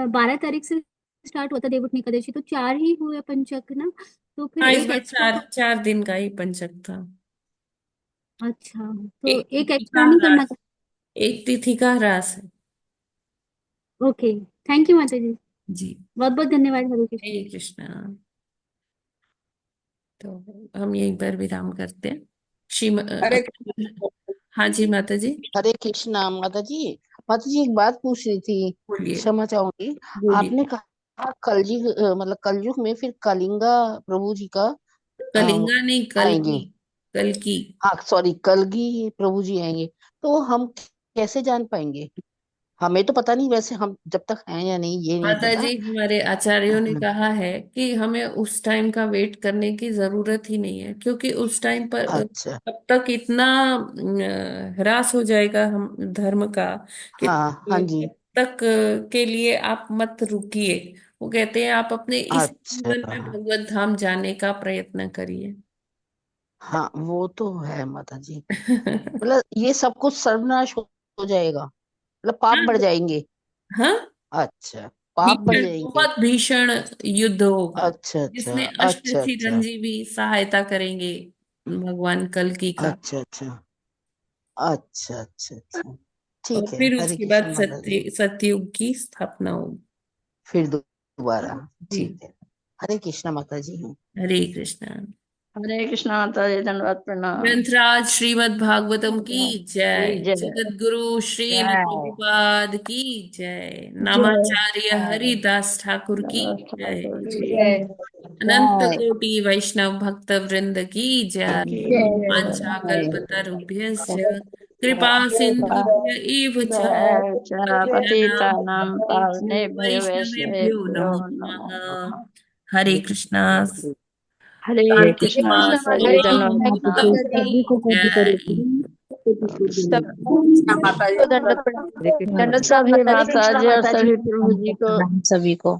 12 तारीख से स्टार्ट होता देवउठनी एकादशी, तो 4 ही हुए पंचक ना, तो फिर हाँ, इस एक बार एक्स्ट्रा। चार चार दिन का ही पंचक था। अच्छा, तो एक एक तिथि का एक्स्ट्रा नहीं करना? ह्रास, एक तिथि का ह्रास है। ओके, थैंक यू माता जी, जी, बहुत बहुत धन्यवाद। हरे कृष्ण। हरे कृष्णा। तो हम यहीं पर विराम करते हैं। हरे हाँ जी माता जी हरे कृष्णा माता जी। माता जी एक बात पूछ रही थी, बोलिए। क्षमा चाहूंगी। बोलिए। आपने कहा कलयुग मतलब कलयुग में फिर कलिंगा प्रभु जी का कलिंगा नहीं, कल आएंगे। की, कल की। हाँ सॉरी, कलगी प्रभु जी आएंगे, तो हम कैसे जान पाएंगे? हमें तो पता नहीं, वैसे हम जब तक हैं या नहीं ये नहीं माता पता। जी, हमारे आचार्यों ने कहा है कि हमें उस टाइम का वेट करने की जरूरत ही नहीं है, क्योंकि उस टाइम पर अच्छा। तब तक इतना ह्रास हो जाएगा हम धर्म का कि हाँ हाँ जी। तब तक के लिए आप मत रुकिए। वो कहते हैं आप अपने इस अच्छा। जीवन में भगवत धाम जाने का प्रयत्न करिए। हाँ वो तो है माता जी, मतलब ये सब कुछ सर्वनाश हो जाएगा, मतलब पाप हाँ बढ़ जाएंगे। हाँ, अच्छा, पाप बढ़ भीषण, जाएंगे। बहुत भीषण युद्ध होगा, अच्छा अच्छा जिसमें अच्छा अष्ट अच्छा चिरंजीवी सहायता करेंगे भगवान कल्कि का। अच्छा अच्छा अच्छा अच्छा अच्छा, और ठीक है। फिर हरे उसके कृष्ण बाद माता जी। सतयुग की स्थापना होगी। फिर दोबारा, जी, ठीक है। हरे कृष्ण माता जी। हरे कृष्णा। हरे कृष्णा माता जी, धन्यवाद, प्रणाम। ग्रंथराज श्रीमद् भागवतम की जय, जय जगत गुरु श्रील जय प्रभुपाद की जय, जय नामाचार्य हरिदास ठाकुर की जय, ठाकुर जी अनंत जय कोटि वैष्णव भक्त वृंद की जय, वाञ्छा कल्पतरुभ्यश्च कृपा सिन्धुभ्य एव च पतितानां पतितानां पावनेभ्यो वैष्णवेभ्यो वैष्णवेभ्यो नमो नमो नमः। नमः। हरे कृष्णा। हरे कार्तिक कृष्णा मास माता जी, में धन्यवाद, भागवतम प्रणाम। की जय। माता जी को दंडवत प्रणाम। दंडवत प्रणाम सभी माता जी। माता जी और सभी प्रभु जी को प्रणाम सभी को।